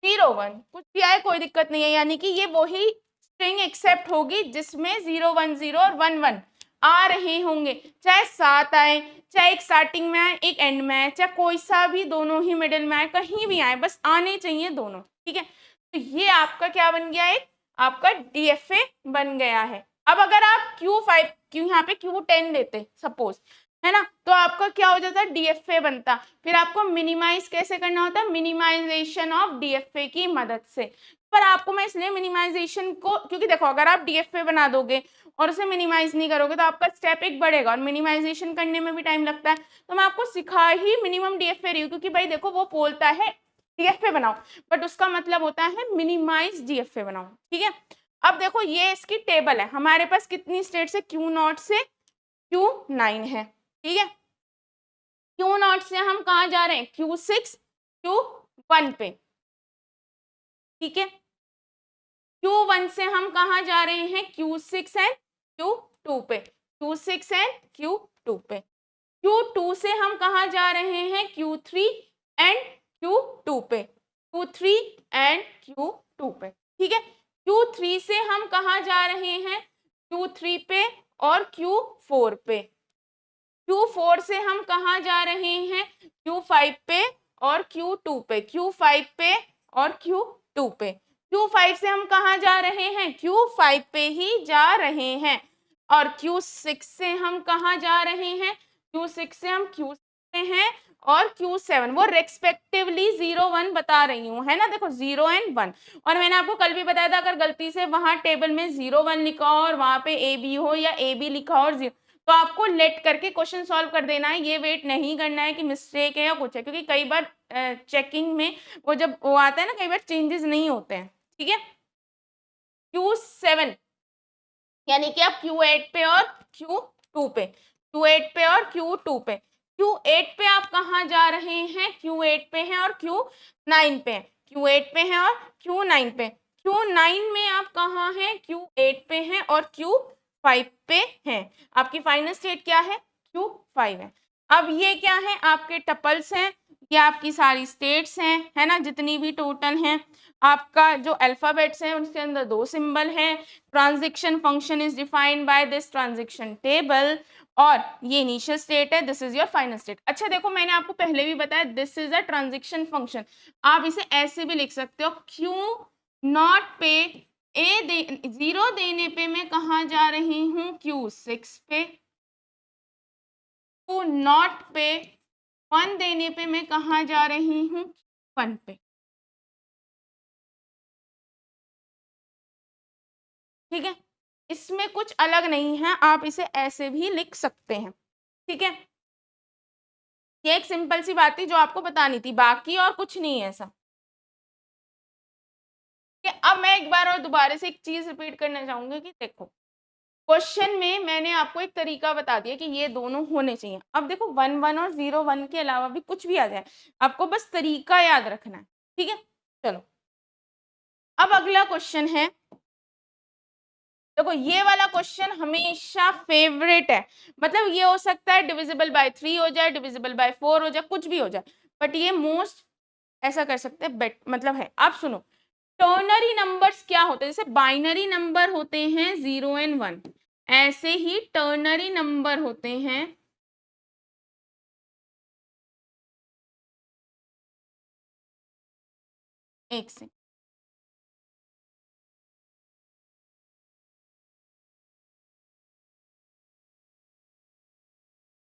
0 1, कुछ भी आए कोई दिक्कत नहीं है, यानी कि ये वही स्ट्रिंग एक्सेप्ट होगी जिसमें 0 1 0 और 1 1 आ रहे होंगे, चाहे 7 आए, चाहे एक स्टार्टिंग में आए एक एंड में आए, चाहे कोई सा भी दोनों ही मिडिल में आए, कहीं भी आए, बस आने चाहिए दोनों। ठीक है, तो ये आपका क्या बन गया, एक आपका DFA बन गया है। अब अगर आप Q5 यहाँ पे Q10 लेते सपोज, है ना, तो आपका क्या हो जाता, DFA बनता। फिर आपको मिनिमाइज कैसे करना होता है, मिनिमाइजेशन ऑफ DFA की मदद से। पर आपको मैं इसलिए मिनिमाइजेशन को, क्योंकि देखो अगर आप DFA बना दोगे और उसे मिनिमाइज नहीं करोगे तो आपका स्टेप एक बढ़ेगा और मिनिमाइजेशन करने में भी टाइम लगता है। तो मैं आपको सिखा ही मिनिमम DFA रही हूँ, क्योंकि भाई देखो वो बोलता है DFA बनाओ, बट उसका मतलब होता है मिनिमाइज DFA बनाओ। ठीक है, अब देखो ये इसकी टेबल है, हमारे पास कितनी स्टेट से Q0 से Q9 है। ठीक है, Q0 से हम कहाँ जा रहे हैं, Q6 Q1 पे। ठीक है, Q1 से हम कहाँ जा रहे हैं, Q6 एंड Q2 पे, Q6 एंड Q2 पे। Q2 से हम कहाँ जा रहे हैं, Q3 एंड Q2 पे, Q3 एंड Q2 पे। ठीक है, Q3 से हम कहाँ जा रहे हैं, Q3 पे और Q4 पे। Q4 से हम कहाँ जा रहे हैं, Q5 पे और Q2 पे, Q5 पे और Q2 पे। Q5 से हम कहाँ जा रहे हैं, Q5 पे ही जा रहे हैं। और Q6 से हम कहाँ जा रहे हैं, Q6 से हम Q पे हैं और Q7, वो रेस्पेक्टिवली 0 1 बता रही हूँ, है ना। देखो 0 एंड 1, और मैंने आपको कल भी बताया था अगर गलती से वहां टेबल में 0 1 लिखा हो और वहां पे AB हो या AB लिखा हो और 0, तो आपको लेट करके क्वेश्चन सॉल्व कर देना है, ये वेट नहीं करना है कि मिस्टेक है या कुछ है, क्योंकि कई बार चेकिंग में वो जब वो आता है ना, कई बार चेंजेस नहीं होते हैं। ठीक है, Q7 यानी कि आप Q8 पे और Q2 पे, Q8 पे और Q2 पे। Q8 पे आप कहाँ जा रहे हैं, Q8 पे हैं और Q9 पे हैं, Q8 पे हैं और Q9 पे। Q9 में आप कहाँ हैं, Q8 पे हैं और Q5 पे हैं। आपकी फाइनल स्टेट क्या है, Q5 है। अब ये क्या है, आपके टपल्स हैं, ये आपकी सारी स्टेट्स हैं, है ना, जितनी भी टोटल हैं। आपका जो अल्फाबेट्स हैं उसके अंदर 2 सिंबल हैं। Transition function is defined by this transition table, और ये इनिशियल स्टेट है, this is your final state. अच्छा देखो मैंने आपको पहले भी बताया this is a transition function, आप इसे ऐसे भी लिख सकते हो, Q0 पे 0 देने पे मैं कहाँ जा रही हूँ, Q6 पे। Q0 पे 1 देने पे मैं कहाँ जा रही हूँ, 1 पे। ठीक है, इसमें कुछ अलग नहीं है, आप इसे ऐसे भी लिख सकते हैं। ठीक है, ये एक सिंपल सी बात थी जो आपको बतानी थी, बाकी और कुछ नहीं है ऐसा। कि अब मैं एक बार और दोबारा से एक चीज रिपीट करना चाहूंगी कि देखो, क्वेश्चन में मैंने आपको एक तरीका बता दिया कि ये दोनों होने चाहिए। अब देखो 1 1 और 0 1 के अलावा भी कुछ भी आ जाए, आपको बस तरीका याद रखना है, ठीक है। चलो अब अगला क्वेश्चन है, देखो ये वाला क्वेश्चन हमेशा फेवरेट है, मतलब ये हो सकता है डिविजिबल बाय 3 हो जाए, डिविजिबल बाय 4 हो जाए, कुछ भी हो जाए, बट ये मोस्ट ऐसा कर सकते हैं बेट मतलब है। आप सुनो, टर्नरी नंबर्स क्या होते हैं, जैसे बाइनरी नंबर होते हैं 0 एंड 1, ऐसे ही टर्नरी नंबर होते हैं एक से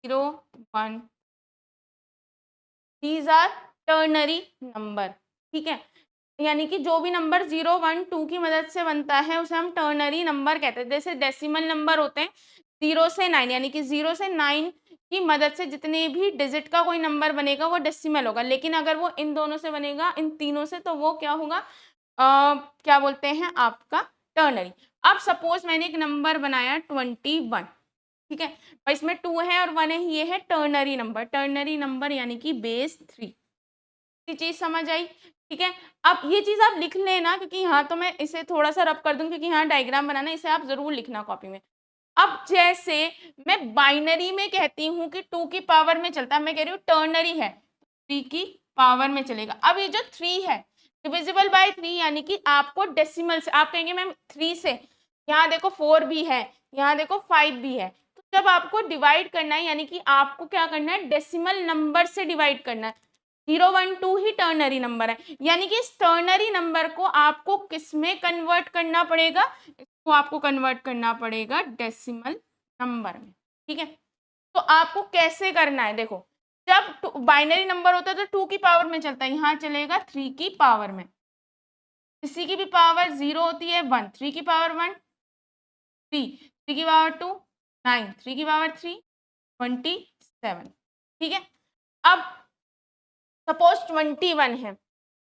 0 1, दीज आर टर्नरी नंबर, ठीक है। यानी कि जो भी नंबर 0 1 2 की मदद से बनता है उसे हम टर्नरी नंबर कहते हैं। जैसे डेसिमल नंबर होते हैं 0 से 9, यानी कि 0 से 9 की मदद से जितने भी डिजिट का कोई नंबर बनेगा वो डेसिमल होगा, लेकिन अगर वो इन दोनों से बनेगा, इन तीनों से, तो वो क्या होगा, क्या बोलते हैं आपका, टर्नरी। अब सपोज मैंने एक नंबर बनाया 21, ठीक है, और इसमें 2 है और 1 है, ये है टर्नरी नंबर। टर्नरी नंबर यानी कि बेस 3, चीज समझ आई, ठीक है। अब ये चीज आप लिख लेना, क्योंकि यहाँ तो मैं इसे थोड़ा सा रब कर दूं, क्योंकि यहाँ डायग्राम बनाना, इसे आप जरूर लिखना कॉपी में। अब जैसे मैं बाइनरी में कहती हूँ कि 2 की पावर में चलता है, मैं कह रही हूँ टर्नरी है 3 की पावर में चलेगा। अब ये जो 3 है डिविजिबल बाय 3, यानी कि आपको डेसिमल से, आप कहेंगे मैम 3 से, यहाँ देखो 4 भी है, यहाँ देखो 5 भी है, तो जब आपको डिवाइड करना है, यानी कि आपको क्या करना है, डेसिमल नंबर से डिवाइड करना है। 0 1 2 ही टर्नरी नंबर है, यानी कि इस टर्नरी नंबर को आपको किस में कन्वर्ट करना पड़ेगा, इसको आपको कन्वर्ट करना पड़ेगा डेसिमल नंबर में, ठीक है। तो आपको कैसे करना है, देखो जब बाइनरी नंबर होता है तो 2 की पावर में चलता है, यहाँ चलेगा 3 की पावर में, किसी की भी पावर 0 होती है 1, 3 की पावर 1 3, 3 की पावर 2 9, 3 की पावर 3 27, ठीक है। अब सपोज 21 है,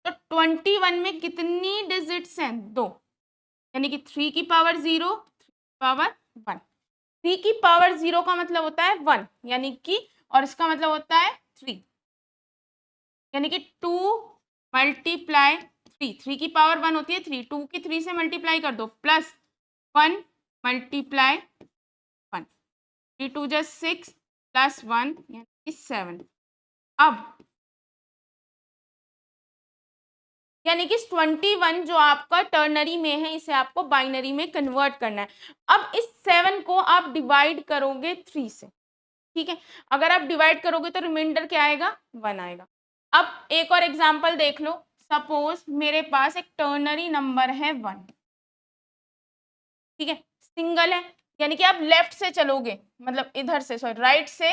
तो 21 में कितनी डिजिट्स हैं, 2, यानी कि 3 की पावर 0, 3 की पावर 1, 3 की पावर 0 का मतलब होता है 1, यानी कि, और इसका मतलब होता है 3, यानी कि 2 मल्टीप्लाई 3, 3 की पावर 1 होती है 3, 2 की 3 से मल्टीप्लाई कर दो, प्लस 1 मल्टीप्लाई 1, 3 2 जा 6 प्लस 1 यानी कि 7। अब यानी कि 21 जो आपका टर्नरी में है, इसे आपको बाइनरी में कन्वर्ट करना है। अब इस 7 को आप डिवाइड करोगे 3 से, ठीक है। अगर आप डिवाइड करोगे तो रिमाइंडर क्या आएगा, 1 आएगा। अब एक और एग्जांपल देख लो, सपोज मेरे पास एक टर्नरी नंबर है 1, ठीक है, सिंगल है, यानी कि आप लेफ्ट से चलोगे, मतलब इधर से, सॉरी राइट से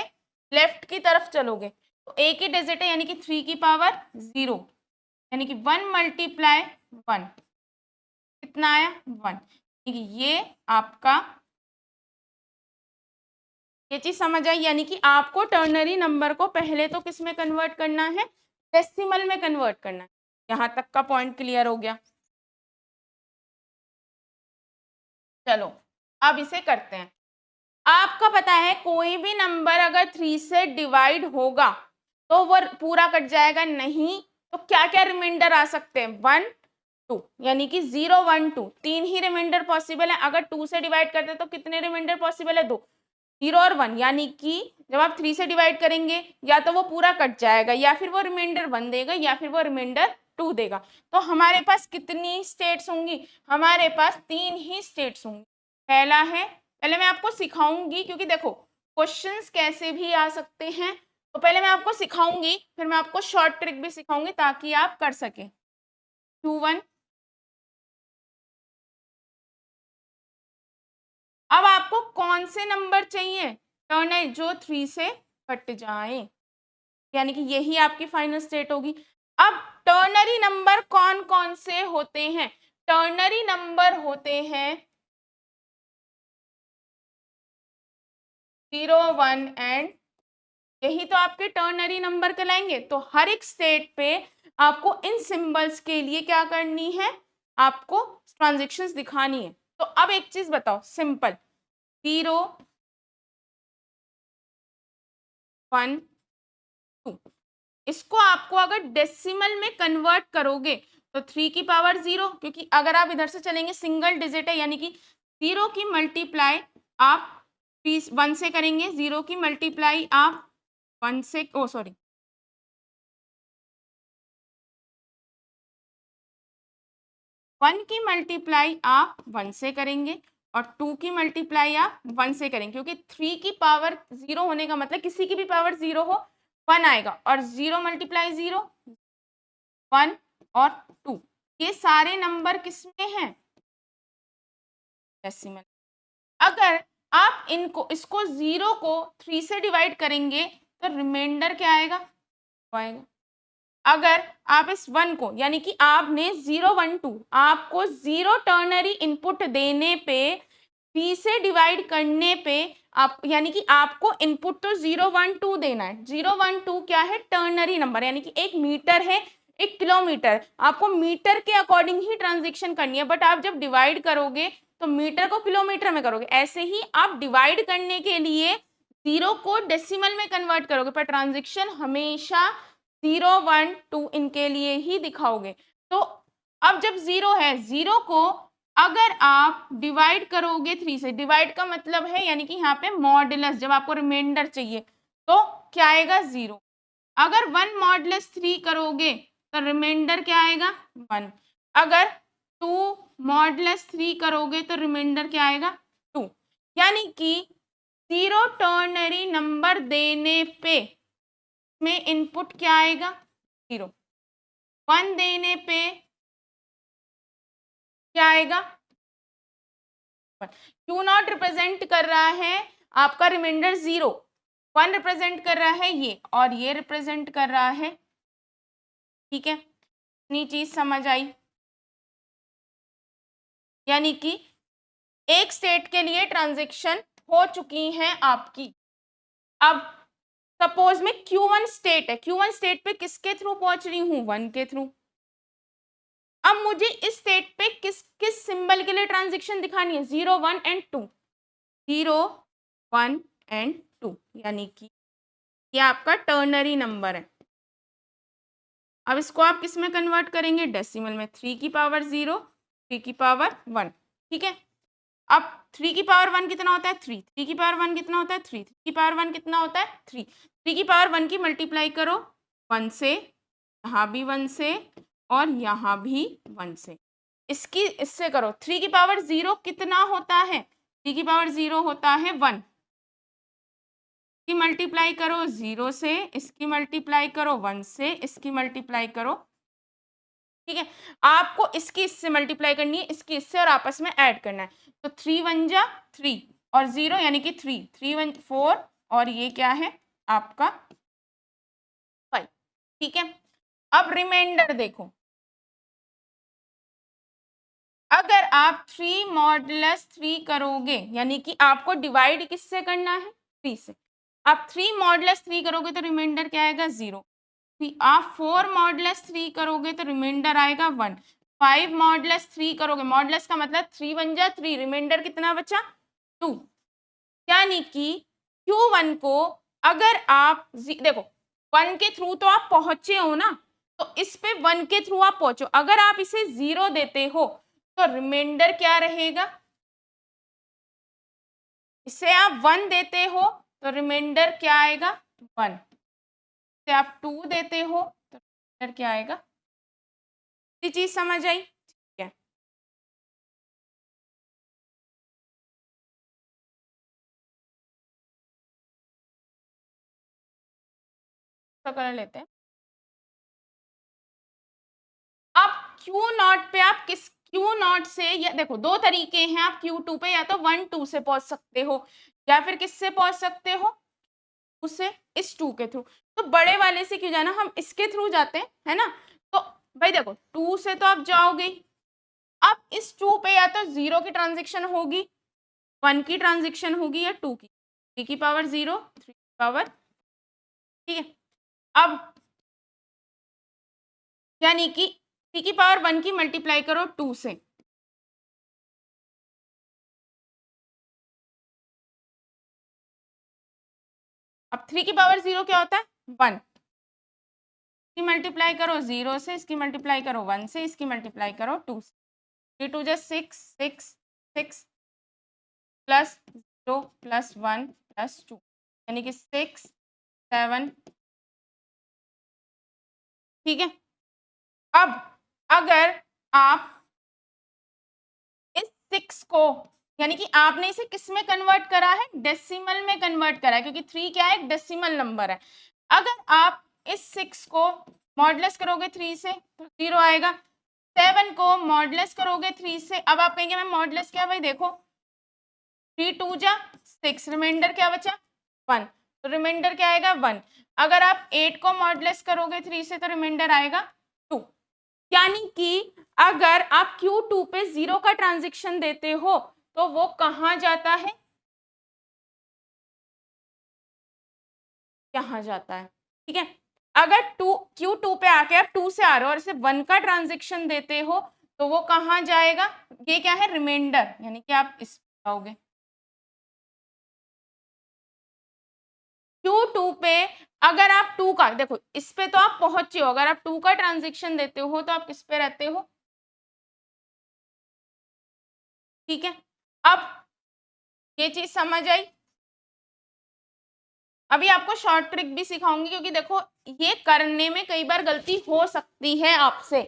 लेफ्ट की तरफ चलोगे, तो एक ही डिजिट है, यानी कि 3 की पावर 0, यानी कि 1 मल्टीप्लाई 1 कितना आया 1, ये आपका, ये चीज समझ आई, यानी कि आपको टर्नरी नंबर को पहले तो किस में कन्वर्ट करना है, डेसिमल में कन्वर्ट करना है। यहां तक का पॉइंट क्लियर हो गया। चलो अब इसे करते हैं। आपका पता है कोई भी नंबर अगर 3 से डिवाइड होगा तो वो पूरा कट जाएगा, नहीं तो क्या क्या रिमाइंडर आ सकते हैं, 1 2, यानी कि 0 1 2 तीन ही रिमाइंडर पॉसिबल है। अगर 2 से डिवाइड करते हैं तो कितने रिमाइंडर पॉसिबल है, 2, 0 और 1, यानी कि जब आप 3 से डिवाइड करेंगे या तो वो पूरा कट जाएगा, या फिर वो रिमाइंडर 1 देगा, या फिर वो रिमाइंडर 2 देगा। तो हमारे पास कितनी स्टेट्स होंगी, हमारे पास 3 ही स्टेट्स होंगी। पहला है, पहले मैं आपको सिखाऊंगी, क्योंकि देखो क्वेश्चंस कैसे भी आ सकते हैं, तो पहले मैं आपको सिखाऊंगी, फिर मैं आपको शॉर्ट ट्रिक भी सिखाऊंगी ताकि आप कर सके। 2 1, अब आपको कौन से नंबर चाहिए, टर्नरी जो 3 से कट जाए, यानी कि यही आपकी फाइनल स्टेट होगी। अब टर्नरी नंबर कौन कौन से होते हैं, टर्नरी नंबर होते हैं 0 1 एंड यही तो आपके टर्नरी नंबर कहलाएंगे। तो हर एक स्टेट पे आपको इन सिंबल्स के लिए क्या करनी है, आपको ट्रांजेक्शन्स दिखानी है। तो अब एक चीज बताओ सिंपल, 0 1 2, इसको आपको अगर डेसिमल में कन्वर्ट करोगे तो 3 की पावर 0, क्योंकि अगर आप इधर से चलेंगे सिंगल डिजिट है, यानी कि 0 की मल्टीप्लाई आप 1 से करेंगे, 0 की मल्टीप्लाई आप 1 से, ओ सॉरी 1 की मल्टीप्लाई आप 1 से करेंगे और 2 की मल्टीप्लाई आप 1 से करेंगे, क्योंकि 3 की पावर 0 होने का मतलब किसी की भी पावर 0 हो 1 आएगा, और 0 मल्टीप्लाई 0 1 और 2, ये सारे नंबर किसमें हैं, डेसिमल। अगर आप इनको इसको 0 को 3 से डिवाइड करेंगे तो रिमाइंडर क्या आएगा, अगर आप इस 1 को, यानी कि आपने 0 1 2, आपको 0 टर्नरी इनपुट देने पे 3 से डिवाइड करने पे आप, यानी कि आपको इनपुट तो 0 1 2 देना है। 0 1 2 क्या है, टर्नरी नंबर, यानी कि एक मीटर है, एक किलोमीटर, आपको मीटर के अकॉर्डिंग ही ट्रांजेक्शन करनी है। बट आप जब डिवाइड करोगे तो मीटर को किलोमीटर में करोगे, ऐसे ही आप डिवाइड करने के लिए 0 को डेसिमल में कन्वर्ट करोगे, पर ट्रांजेक्शन हमेशा 0 1 2 इनके लिए ही दिखाओगे। तो अब जब 0 है, 0 को अगर आप डिवाइड करोगे 3 से, डिवाइड का मतलब है यानी कि यहाँ पे मॉडुलस, जब आपको रिमाइंडर चाहिए तो क्या आएगा 0। अगर 1 मॉडुलस 3 करोगे तो रिमाइंडर क्या आएगा 1। अगर 2 मॉडुलस 3 करोगे तो रिमाइंडर क्या आएगा 2। यानी कि 0 टर्नरी नंबर देने पे में इनपुट क्या आएगा 0, 1 देने पे क्या आएगा 1। क्यू नॉट रिप्रेजेंट कर रहा है आपका रिमाइंडर 0, 1 रिप्रेजेंट कर रहा है ये, और ये रिप्रेजेंट कर रहा है, ठीक है, इतनी चीज समझ आई। यानी कि एक स्टेट के लिए ट्रांजैक्शन हो चुकी हैं आपकी। अब सपोज में Q1 स्टेट है, Q1 स्टेट पे किसके थ्रू पहुंच रही हूँ, 1 के थ्रू। अब मुझे इस स्टेट पे किस किस सिंबल के लिए ट्रांजैक्शन दिखानी है, 0 1 एंड 2, 0 1 एंड 2, यानी कि ये आपका टर्नरी नंबर है। अब इसको आप किस में कन्वर्ट करेंगे, डेसिमल में, 3 की पावर 0 3 की पावर 1, ठीक है। अब 3 की पावर 1 कितना होता है 3, 3 की पावर 1 कितना होता है 3, 3 की पावर 1 कितना होता है 3, 3 की पावर 1 की मल्टीप्लाई करो 1 से, यहाँ भी 1 से और यहाँ भी 1 से, इसकी इससे करो। 3 की पावर 0 कितना होता है, 3 की पावर 0 होता है 1, की मल्टीप्लाई करो 0 से, इसकी मल्टीप्लाई करो 1 से, इसकी मल्टीप्लाई करो, ठीक है। आपको इसकी इससे मल्टीप्लाई करनी है, इसकी इससे, और आपस में ऐड करना है। तो 3 1 जा 3 और 0 यानी कि 3 3 1 4 और ये क्या है आपका 5, ठीक है। अब रिमाइंडर देखो, अगर आप 3 मॉडुलस 3 करोगे, यानी कि आपको डिवाइड किससे करना है 3 से, आप 3 मॉडुलस 3 करोगे तो रिमाइंडर क्या आएगा 0। आप 4 मॉडुलस 3 करोगे तो रिमाइंडर आएगा 1। 5 मॉडुलस 3 करोगे, मॉडुलस का मतलब 3 1 जा 3, रिमाइंडर कितना बचा 2। यानी कि Q1 को अगर आप देखो 1 के थ्रू तो आप पहुंचे हो ना, तो इस पे 1 के थ्रू आप पहुंचो, अगर आप इसे 0 देते हो तो रिमाइंडर क्या रहेगा, इसे आप 1 देते हो तो रिमाइंडर क्या आएगा 1, इसे आप 2 देते हो तो रिमाइंडर क्या आएगा। ये चीज समझ आई, ठीक है। तो कर लेते हैं। अब Q0 पे आप किस Q0 से, या देखो दो तरीके हैं, आप Q2 पे या तो 1 2 से पहुंच सकते हो या फिर किससे पहुंच सकते हो, उससे इस 2 के थ्रू। तो बड़े वाले से क्यों जाना, हम इसके थ्रू जाते हैं, है ना। तो भाई देखो 2 से तो आप जाओगे, अब इस 2 पे या तो 0 की ट्रांजेक्शन होगी, 1 की ट्रांजेक्शन होगी, या 2 की, 3 की पावर 0 3 की पावर ठीक है। अब यानी कि 3 की पावर 1 की मल्टीप्लाई करो 2 से, अब 3 की पावर 0 क्या होता है 1, इसकी मल्टीप्लाई करो 0 से, इसकी मल्टीप्लाई करो 1 से, इसकी मल्टीप्लाई करो 2 से, 3 2 जा 6 6 6 प्लस 0 प्लस 1 प्लस 2 यानी कि 6 7। ठीक है। अब अगर आप इस 6 को यानी कि आपने इसे किस में कन्वर्ट करा है, डेसिमल में कन्वर्ट करा है, क्योंकि 3 क्या है एक डेसिमल नंबर है। अगर आप इस 6 को मॉडुलस करोगे 3 से तो 0 आएगा, 7 को मॉडुलस करोगे 3 से, अब आप कहेंगे मैं मॉडुलस क्या भाई, देखो 3 2 जा 6, रिमाइंडर क्या बचा 1, तो रिमाइंडर क्या आएगा 1। अगर आप 8 को मॉडुलस करोगे 3 से तो रिमाइंडर आएगा 2। यानी कि अगर आप Q2 पे 0 का ट्रांजेक्शन देते हो तो वो कहाँ जाता है, यहाँ जाता है। ठीक है। अगर Q2 पे आके आप 2 से आ रहे हो और इसे 1 का ट्रांजेक्शन देते हो तो वो कहाँ जाएगा, ये क्या है रिमाइंडर, यानी कि आप इस आओगे Q2 पे। अगर आप 2 का देखो, इस पे तो आप पहुंचे हो, अगर आप 2 का ट्रांजेक्शन देते हो तो आप किस पे रहते हो। ठीक है। अब ये चीज समझ आई। अभी आपको शॉर्ट ट्रिक भी सिखाऊंगी, क्योंकि देखो ये करने में कई बार गलती हो सकती है आपसे।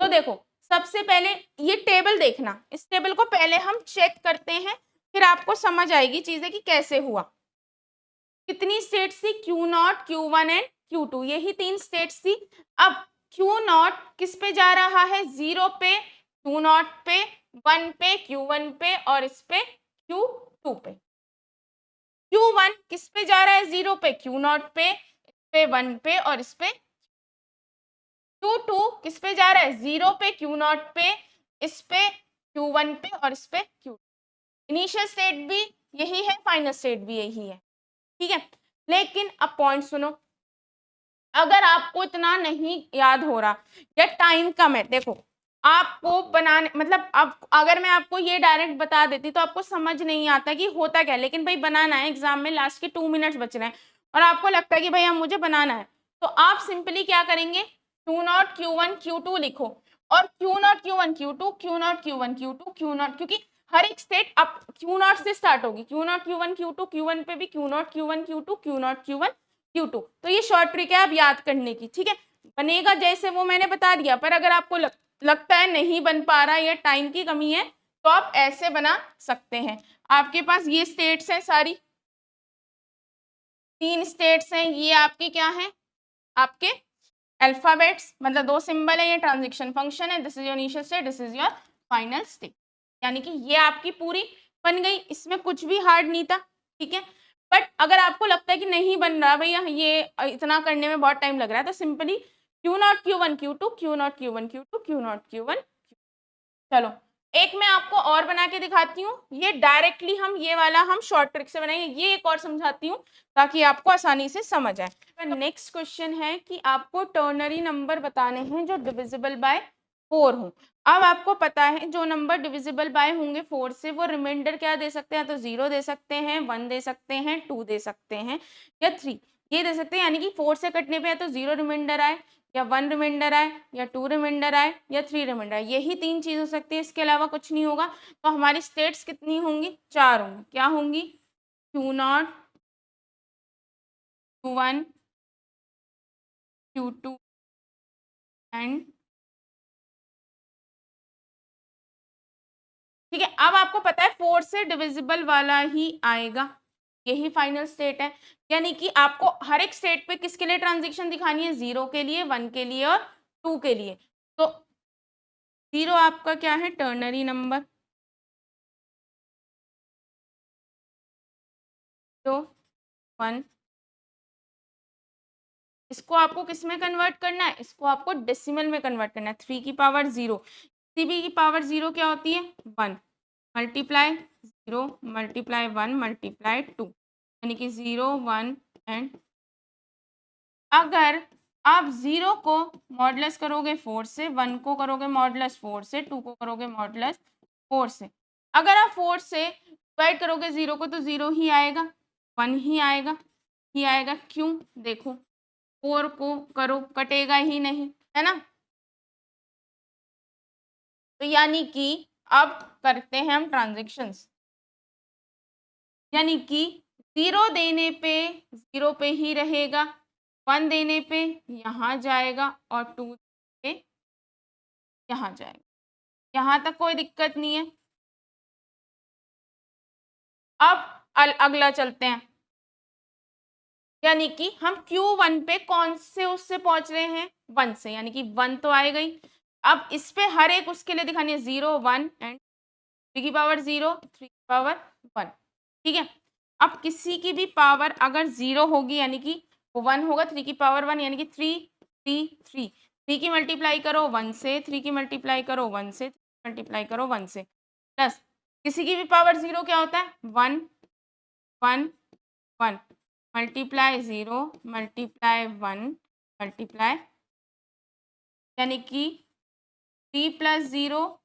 तो देखो सबसे पहले ये टेबल देखना, इस टेबल को पहले हम चेक करते हैं, फिर आपको समझ आएगी चीजें कि कैसे हुआ। कितनी स्टेट्स थी, Q0 Q1 एंड Q2, यही 3 स्टेट्स थी। अब Q0 किस पे जा रहा है 0 पे, Q0 पे, 1 पे, Q1 पे और इस पे Q2 पे। Q1 किस पे जा रहा है 0 पे, Q0 पे, इस पे 1 पे और इस पे। Q2 किस पे जा रहा है 0 पे, Q0 पे, इस पे Q1 पे और इस पे Q। इनिशियल स्टेट भी यही है, फाइनल स्टेट भी यही है। ठीक है। लेकिन अब पॉइंट सुनो, अगर आपको इतना नहीं याद हो रहा या टाइम कम है, देखो आपको बनाने मतलब अब अगर मैं आपको ये डायरेक्ट बता देती तो आपको समझ नहीं आता कि होता क्या है, लेकिन भाई बनाना है, एग्जाम में लास्ट के 2 मिनट्स बच रहे हैं और आपको लगता है कि भाई अब मुझे बनाना है, तो आप सिंपली क्या करेंगे Q0 Q1 Q2 लिखो और Q0 Q1 Q2 Q0 Q1 Q2 Q0, क्योंकि हर एक स्टेट अब Q0 से स्टार्ट होगी, Q0 Q1 Q2 Q1 पे भी Q0 Q1 Q2 Q0 Q1 Q2। तो ये शॉर्ट ट्रिक है आप याद करने की। ठीक है, बनेगा जैसे वो मैंने बता दिया, पर अगर आपको लगता है नहीं बन पा रहा या टाइम की कमी है तो आप ऐसे बना सकते हैं। आपके पास ये स्टेट्स हैं सारी, 3 स्टेट्स हैं, ये आपकी क्या है आपके अल्फाबेट्स, मतलब 2 सिंबल है, ये ट्रांजिशन फंक्शन है, this is your initial state, this is your final state. यानी कि ये आपकी पूरी बन गई, इसमें कुछ भी हार्ड नहीं था। ठीक है। बट अगर आपको लगता है कि नहीं बन रहा भैया, ये इतना करने में बहुत टाइम लग रहा है, तो simply Q0 Q1 Q2 Q0 Q1 Q2 Q0 Q1। चलो एक मैं आपको और बना के दिखाती हूँ, ये डायरेक्टली हम ये वाला हम शॉर्ट ट्रिक से बनाएंगे, ये एक और समझाती हूँ ताकि आपको आसानी से समझ आए। नेक्स्ट क्वेश्चन है कि आपको टर्नरी नंबर बताने हैं जो डिविजिबल बाय 4 हो। अब आपको पता है जो नंबर डिविजिबल बाय होंगे 4 से वो रिमाइंडर क्या दे सकते हैं, तो 0 दे सकते हैं, 1 दे सकते हैं, 2 दे सकते हैं या 3 ये दे सकते हैं। यानी कि 4 से कटने पे या तो 0 रिमाइंडर आए या 1 रिमाइंडर आए या 2 रिमाइंडर आए या 3 रिमाइंडर आए, यही 3 चीज हो सकती है, इसके अलावा कुछ नहीं होगा। तो हमारी स्टेट्स कितनी होंगी, 4 होंगी। क्या होंगी, Q0 Q1 Q2 एंड। ठीक है। अब आपको पता है 4 से डिविजिबल वाला ही आएगा, यही फाइनल स्टेट है। यानी कि आपको हर एक स्टेट पे किसके लिए ट्रांजेक्शन दिखानी है, 0 के लिए, 1 के लिए और 2 के लिए। तो 0 आपका क्या है टर्नरी नंबर, तो 1। इसको आपको किस में कन्वर्ट करना है, इसको आपको डेसिमल में कन्वर्ट करना है, 3 की पावर 0, किसी भी की पावर 0 क्या होती है 1, मल्टीप्लाई 0 मल्टीप्लाई 1 मल्टीप्लाई 2, यानी कि 0 1 एंड अगर आप 0 को मॉडुलस करोगे 4 से, 1 को करोगे मॉडुलस 4 से, 2 को करोगे मॉडुलस 4 से, अगर आप 4 से डिवाइड करोगे 0 को तो 0 ही आएगा, 1 ही आएगा। क्यों? देखो 4 को करो कटेगा ही नहीं, है ना। तो यानी कि अब करते हैं हम ट्रांजैक्शंस, यानी कि 0 देने पे 0 पे ही रहेगा, 1 देने पे यहाँ जाएगा और 2 पे यहाँ जाएगा। यहाँ तक कोई दिक्कत नहीं है। अब अगला चलते हैं, यानी कि हम Q1 पे कौन से उससे पहुंच रहे हैं, 1 से, यानी कि 1 तो आएगा ही। अब इस पे हर एक उसके लिए दिखानी है 0, 1 एंड 3 की पावर 0, 3 की पावर 1, ठीक है। अब किसी की भी पावर अगर 0 होगी यानी कि 1 होगा, 3 की पावर 1 यानी कि 3, 3, 3, 3 की मल्टीप्लाई करो 1 से, 3 की मल्टीप्लाई करो 1 से, 3 की मल्टीप्लाई करो 1 से, प्लस किसी की भी पावर 0 क्या होता है, 1, 1, 1, मल्टीप्लाई 0, मल्टीप्लाई 1, मल्टीप्लाई, यानी कि 3 प्लस 0,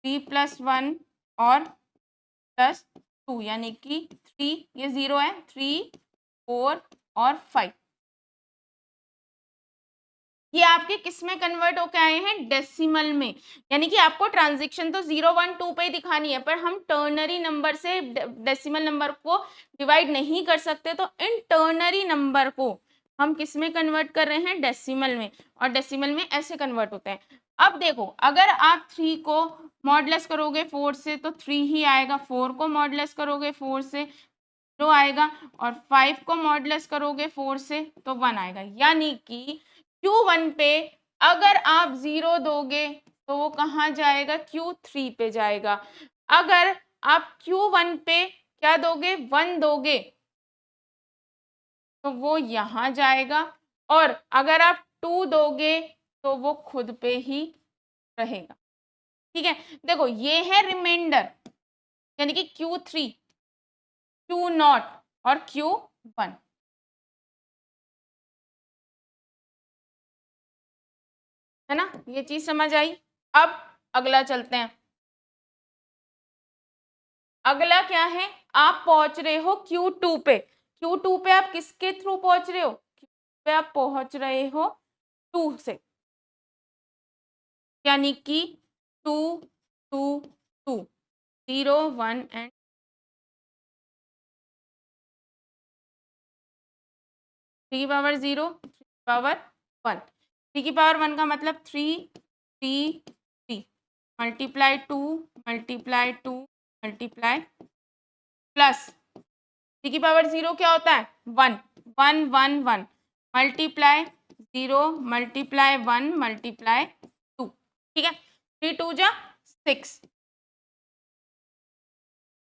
3 प्लस 1 और प्लस 2, यानी कि 3, ये 0 है, 3, 4 और 5। ये आपके किस में कन्वर्ट होके आए हैं, डेसिमल में। यानी कि आपको ट्रांजैक्शन तो 0, 1, 2 पे ही दिखानी है, पर हम टर्नरी नंबर से डेसिमल नंबर को डिवाइड नहीं कर सकते, तो इन टर्नरी नंबर को हम किस में कन्वर्ट कर रहे हैं, डेसिमल में। और डेसिमल में ऐसे कन्वर्ट होते हैं। अब देखो अगर आप 3 को मॉडुलस करोगे 4 से तो 3 ही आएगा, 4 को मॉडुलस करोगे 4 से 0 आएगा, और 5 को मॉडुलस करोगे 4 से तो 1 आएगा। यानी कि Q1 पे अगर आप 0 दोगे तो वो कहाँ जाएगा, Q3 पे जाएगा। अगर आप Q1 पे क्या दोगे, 1 दोगे तो वो यहाँ जाएगा, और अगर आप 2 दोगे तो वो खुद पे ही रहेगा, ठीक है। देखो ये है रिमाइंडर, यानी कि Q3, Q0 और Q1, है ना, ये चीज समझ आई। अब अगला चलते हैं। अगला क्या है, आप पहुंच रहे हो Q2 पे। Q2 पे आप किसके थ्रू पहुंच रहे हो, Q2 पे आप पहुंच रहे हो 2 से, यानी कि 2, 2, 2, 0, 1 एंड 3 पावर 0, 3 पावर 1, 3 की पावर 1 का मतलब 3, 3, 3, मल्टीप्लाई 2, मल्टीप्लाई 2, मल्टीप्लाई प्लस 3 की पावर 0 क्या होता है, 1, 1, 1, 1, मल्टीप्लाई 0, मल्टीप्लाई 1, मल्टीप्लाई 2, ठीक है। 3 2 जा 6,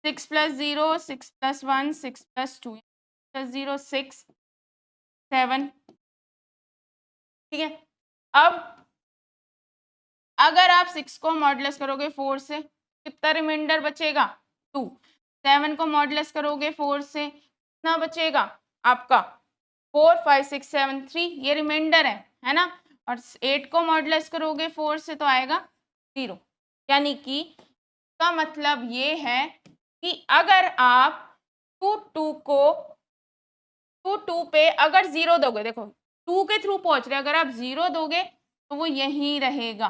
6 प्लस 0, 6 प्लस 1, 6 प्लस 2 प्लस 0, 6, 7, ठीक है। अब अगर आप 6 को मॉडुलस करोगे 4 से कितना रिमाइंडर बचेगा, 2, 7 को मॉडुलस करोगे 4 से कितना बचेगा आपका, 4, 5, 6, 7, 3, ये रिमाइंडर है ना। और 8 को मॉडुलस करोगे 4 से तो आएगा 0। यानी कि इसका मतलब ये है कि अगर आप 2 पे अगर 0 दोगे, देखो 2 के थ्रू पहुंच रहे, अगर आप 0 दोगे तो वो यहीं रहेगा,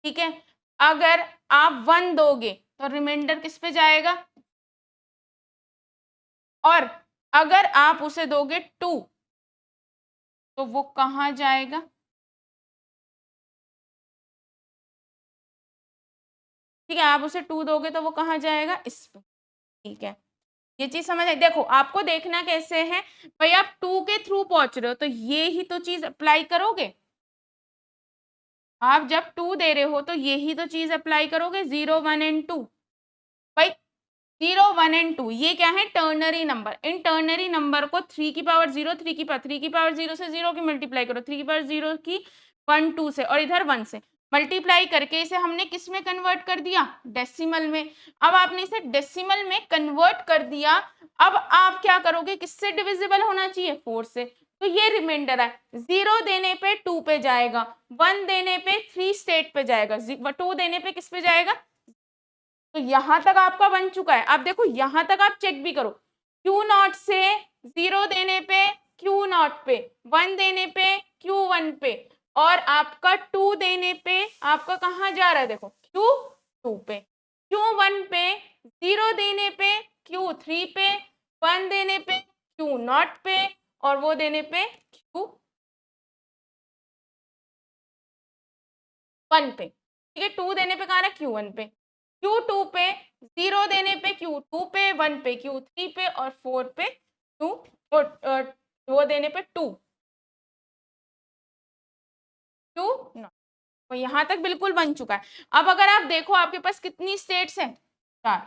ठीक है। अगर आप 1 दोगे तो रिमाइंडर किस पे जाएगा, और अगर आप उसे दोगे 2 तो वो कहाँ जाएगा, ठीक है। आप उसे 2 दोगे तो वो कहाँ जाएगा, इस पे, ठीक है। ये चीज समझ आई। देखो आपको देखना कैसे है भाई, आप 2 के थ्रू पहुंच रहे हो तो ये ही तो चीज अप्लाई करोगे। आप जब 2 दे रहे हो तो यही तो चीज अप्लाई करोगे, 0, 1 एंड 2। भाई 0, 1 एंड 2 ये क्या है, टर्नरी नंबर। इन टर्नरी नंबर को 3 की पावर 0, 3 की पावर 0 से 0 की मल्टीप्लाई करो, 3 की पावर 0 की 1, 2 से, और इधर 1 से, मल्टीप्लाई करके इसे हमने किस में कन्वर्ट कर दिया, डेसिमल में। अब आपने इसे डेसिमल में कन्वर्ट कर दिया, अब आप क्या करोगे, किससे डिविजिबल होना चाहिए, 4 से। तो ये रिमाइंडर है, 0 देने पे 2 पे जाएगा, 1 देने पे 3 स्टेट पे जाएगा, 2 देने पे किस पे जाएगा। तो यहां तक आपका बन चुका है। अब देखो यहां तक आप चेक भी करो, Q0 से 0 देने पे Q0 पे, 1 देने पे Q1 पे, और आपका 2 देने पे आपका कहाँ जा रहा है, देखो Q2 पे, Q1 पे, 0 देने पे Q3 पे, 1 देने पे Q0 पे, और वो देने पे Q1 पे, ठीक है। 2 देने पे कहाँ रहा, Q1 पे, Q2 पे, 0 देने पे Q2 पे, 1 पे Q3 पे, और 4 पे Q, और वो देने पे 2 Q0। तो यहाँ तक बिल्कुल बन चुका है। अब अगर आप देखो आपके पास कितनी स्टेट्स हैं, 4,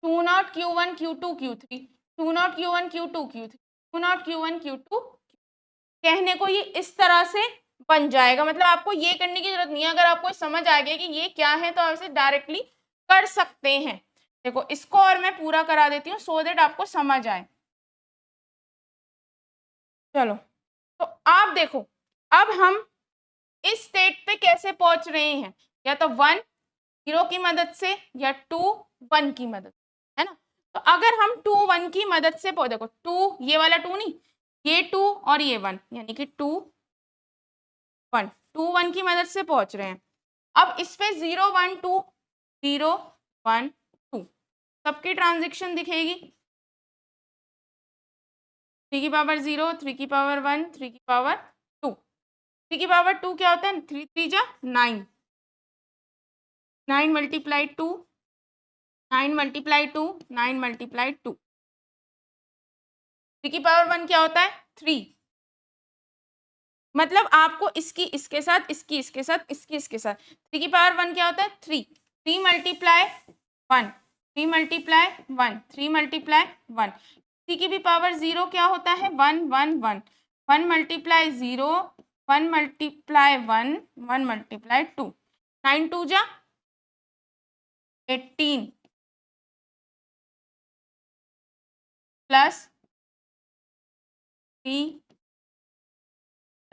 Q0 Q1 Q2 Q3, Q0 Q1 Q2 Q3, Q0 Q1 Q2। कहने को ये इस तरह से बन जाएगा, मतलब आपको ये करने की जरूरत नहीं है। अगर आपको समझ आ गया कि ये क्या है तो आप इसे डायरेक्टली कर सकते हैं। देखो इसको और मैं पूरा करा देती हूँ सो दैट आपको समझ आए। चलो तो आप देखो, अब हम इस स्टेट पे कैसे पहुंच रहे हैं, या तो 1 0 की मदद से, या 2 1 की मदद, है ना। तो अगर हम 2 1 की मदद से देखो 2, ये वाला 2 नहीं, ये 2 और ये 1, यानी कि 2 1, 2 1 की मदद से पहुंच रहे हैं। अब इस पे 0 1 2 0 1 2 सबकी ट्रांजेक्शन दिखेगी, 3 की पावर 0, 3 की पावर 1, 3 की पावर 2। 3 की पावर 2 क्या होता है, 3 3 जा 9, 9 मल्टीप्लाई 2, 9 मल्टीप्लाई 2, 9 मल्टीप्लाई 2। 3 की पावर 1 क्या होता है, 3। मतलब आपको इसकी इसके साथ, इसकी इसके साथ, इसकी इसके साथ, 3 की पावर 1 क्या होता है, 3। 3 मल्टीप्लाई 1, 3 मल्टीप्लाई 1, 3 मल्टीप्लाई 1। 3 की भी पावर 0 क्या होता है, 1 1 1, 1 मल्टीप्लाई 0, 1 मल्टीप्लाई 1, 1 मल्टीप्लाई 2, 9 2 जा 18 प्लस 3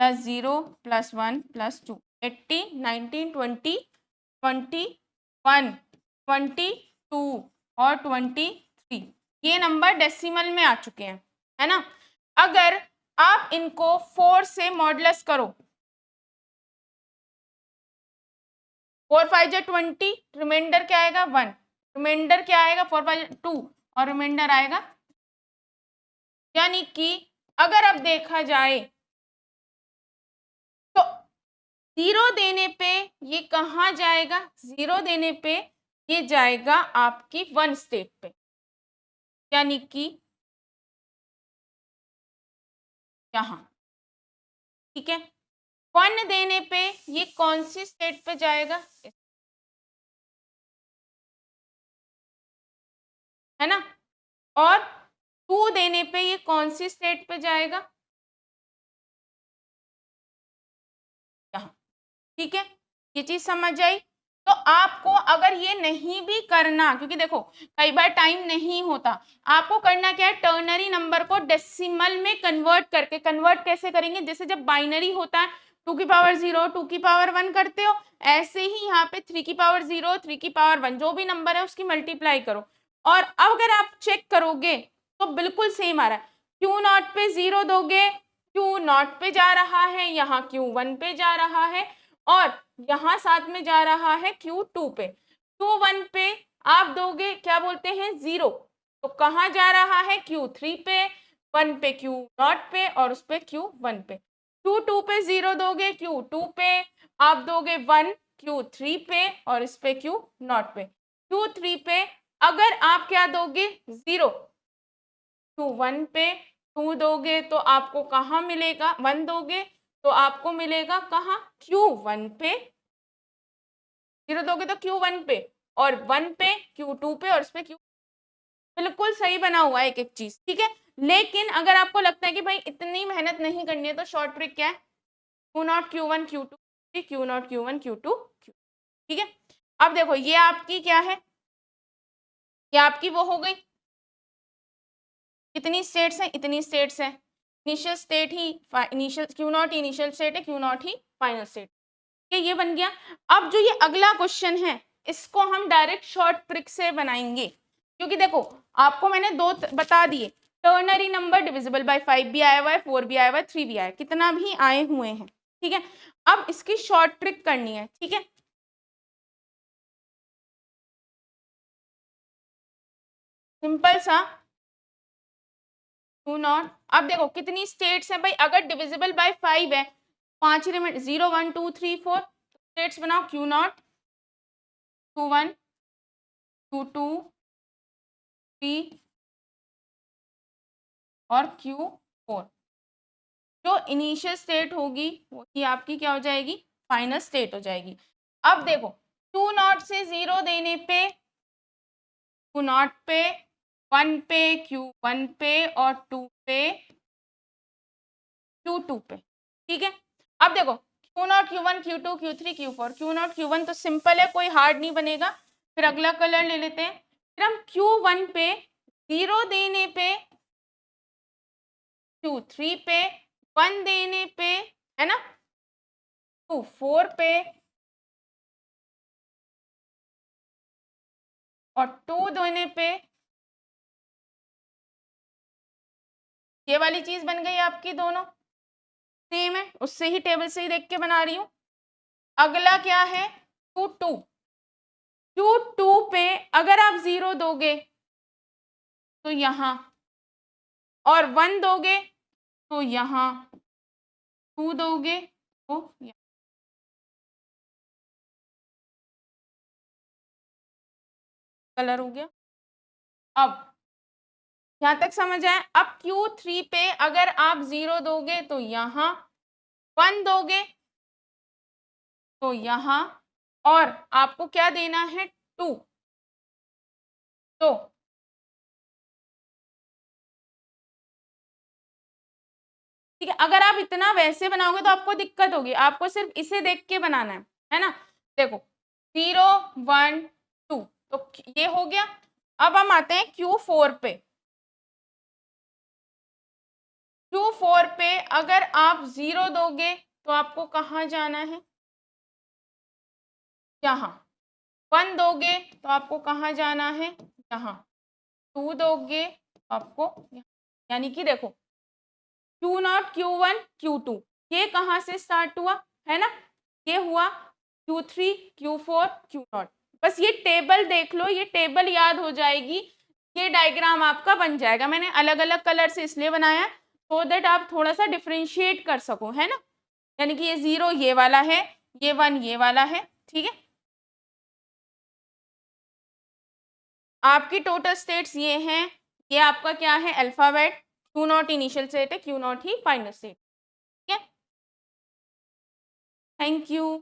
प्लस 0 प्लस 1 प्लस 2, 80 19 20 21 22 और 23। ये नंबर डेसिमल में आ चुके हैं, है ना। अगर आप इनको 4 से मॉडुलस करो, 4 5 जा 20, रिमाइंडर क्या आएगा 1, रिमाइंडर क्या आएगा 4 5 2, और रिमाइंडर आएगा, यानी कि अगर अब देखा जाए तो 0 देने पे ये कहाँ जाएगा, 0 देने पे ये जाएगा आपकी 1 स्टेट पे, यानी कि यहाँ, ठीक है। 1 देने पे ये कौन सी स्टेट पे जाएगा, है ना। और 2 देने पे ये कौन सी स्टेट पे जाएगा, यहाँ, ठीक है। ये चीज समझ आई। तो आपको अगर ये नहीं भी करना, क्योंकि देखो कई बार टाइम नहीं होता, आपको करना क्या है, टर्नरी नंबर को डेसिमल में कन्वर्ट करके, कन्वर्ट कैसे करेंगे, जैसे जब बाइनरी होता है 2 की पावर 0 2 की पावर 1 करते हो, ऐसे ही यहाँ पे 3 की पावर 0 3 की पावर 1 जो भी नंबर है उसकी मल्टीप्लाई करो। और अब अगर आप चेक करोगे तो बिल्कुल सेम आ रहा है, Q0 पे 0 दोगे Q0 पे जा रहा है, यहाँ Q1 पे जा रहा है, और यहाँ साथ में जा रहा है Q2 पे। Q1 पे आप दोगे क्या बोलते हैं 0, तो कहाँ जा रहा है Q3 पे, 1 पे Q0 पे, और उस पे Q1 पे। Q2 पे 0 दोगे Q2 पे, आप दोगे 1 Q3 पे, और इस पे Q0 पे। Q3 पे अगर आप क्या दोगे 0 Q1 पे, 2 दोगे तो आपको कहाँ मिलेगा, 1 दोगे तो आपको मिलेगा कहाँ, Q1 पे, 0 दोगे तो Q1 पे, और 1 पे Q2 पे, और इस पे Q, बिल्कुल सही बना हुआ है एक एक चीज, ठीक है। लेकिन अगर आपको लगता है कि भाई इतनी मेहनत नहीं करनी है, तो शॉर्ट ट्रिक क्या है, Q0 Q1 Q2 Q not Q one Q two Q, ठीक है। अब देखो ये आपकी क्या है, ये आपकी वो हो गई, कितनी स्टेट्स हैं, इतनी स्टेट्स हैं। इनिशियल स्टेट ही initial Q not initial state है, क्यू नॉट ही फाइनल स्टेट, ठीक है, ये बन गया। अब जो ये अगला क्वेश्चन है इसको हम डायरेक्ट शॉर्ट ट्रिक से बनाएंगे, क्योंकि देखो आपको मैंने दो बता दिए, टर्नरी नंबर डिविजिबल बाय 5 भी आया हुआ है, 4 भी आया हुआ है, 3 भी आया है, कितना भी आए हुए हैं, ठीक है। अब इसकी शॉर्ट ट्रिक करनी है, ठीक है। सिंपल सा क्यू नॉट, अब देखो कितनी स्टेट्स हैं भाई, अगर डिविजिबल बाय 5 है, 5 एलिमेंट 0 1 2 3 4 स्टेट्स बनाओ, Q not Q one Q two 3 और क्यू फोर। जो इनिशियल स्टेट होगी वही आपकी क्या हो जाएगी, फाइनल स्टेट हो जाएगी। अब देखो क्यू नॉट से 0 देने पे क्यू नॉट पे, 1 पे, क्यू वन पे और 2 पे, क्यू टू पे, ठीक है। अब देखो Q not Q one Q two Q three Q four, Q not Q one तो सिंपल है, कोई हार्ड नहीं बनेगा। फिर अगला कलर ले लेते हैं, फिर हम क्यू वन पे 0 देने पे, क्यू थ्री पे 1 देने पे, है ना, क्यू फोर पे और 2 देने पे, ये वाली चीज बन गई आपकी, दोनों सेम है, उससे ही टेबल से ही देख के बना रही हूं। अगला क्या है, क्यू टू, क्यू टू पे अगर आप 0 दोगे तो यहां, और 1 दोगे तो यहां, 2 दोगे तो यहाँ। कलर हो गया। अब यहां तक समझ आए। अब Q3 पे अगर आप 0 दोगे तो यहां, 1 दोगे तो यहां, और आपको क्या देना है, 2। तो ठीक है, अगर आप इतना वैसे बनाओगे तो आपको दिक्कत होगी, आपको सिर्फ इसे देख के बनाना है ना। देखो 0 1 2 तो ये हो गया। अब हम आते हैं Q4 पे, Q4 पे अगर आप 0 दोगे तो आपको कहाँ जाना है, यहाँ। 1 दोगे तो आपको कहाँ जाना है, यहाँ। 2 दोगे तो आपको यहाँ। यानी कि देखो Q not Q one Q two, ये कहाँ से स्टार्ट हुआ, है ना, ये हुआ Q3 Q4 क्यू नॉट। बस ये टेबल देख लो, ये टेबल याद हो जाएगी, ये डायग्राम आपका बन जाएगा। मैंने अलग अलग कलर से इसलिए बनाया सो दैट आप थोड़ा सा डिफ्रेंशिएट कर सको, है ना। यानी कि ये 0 ये वाला है, ये 1 ये वाला है, ठीक है। आपकी टोटल स्टेट्स ये हैं, ये आपका क्या है, alphabet, Q not initial state है, क्यू नॉट ही फाइनल स्टेट, ठीक है। Thank you.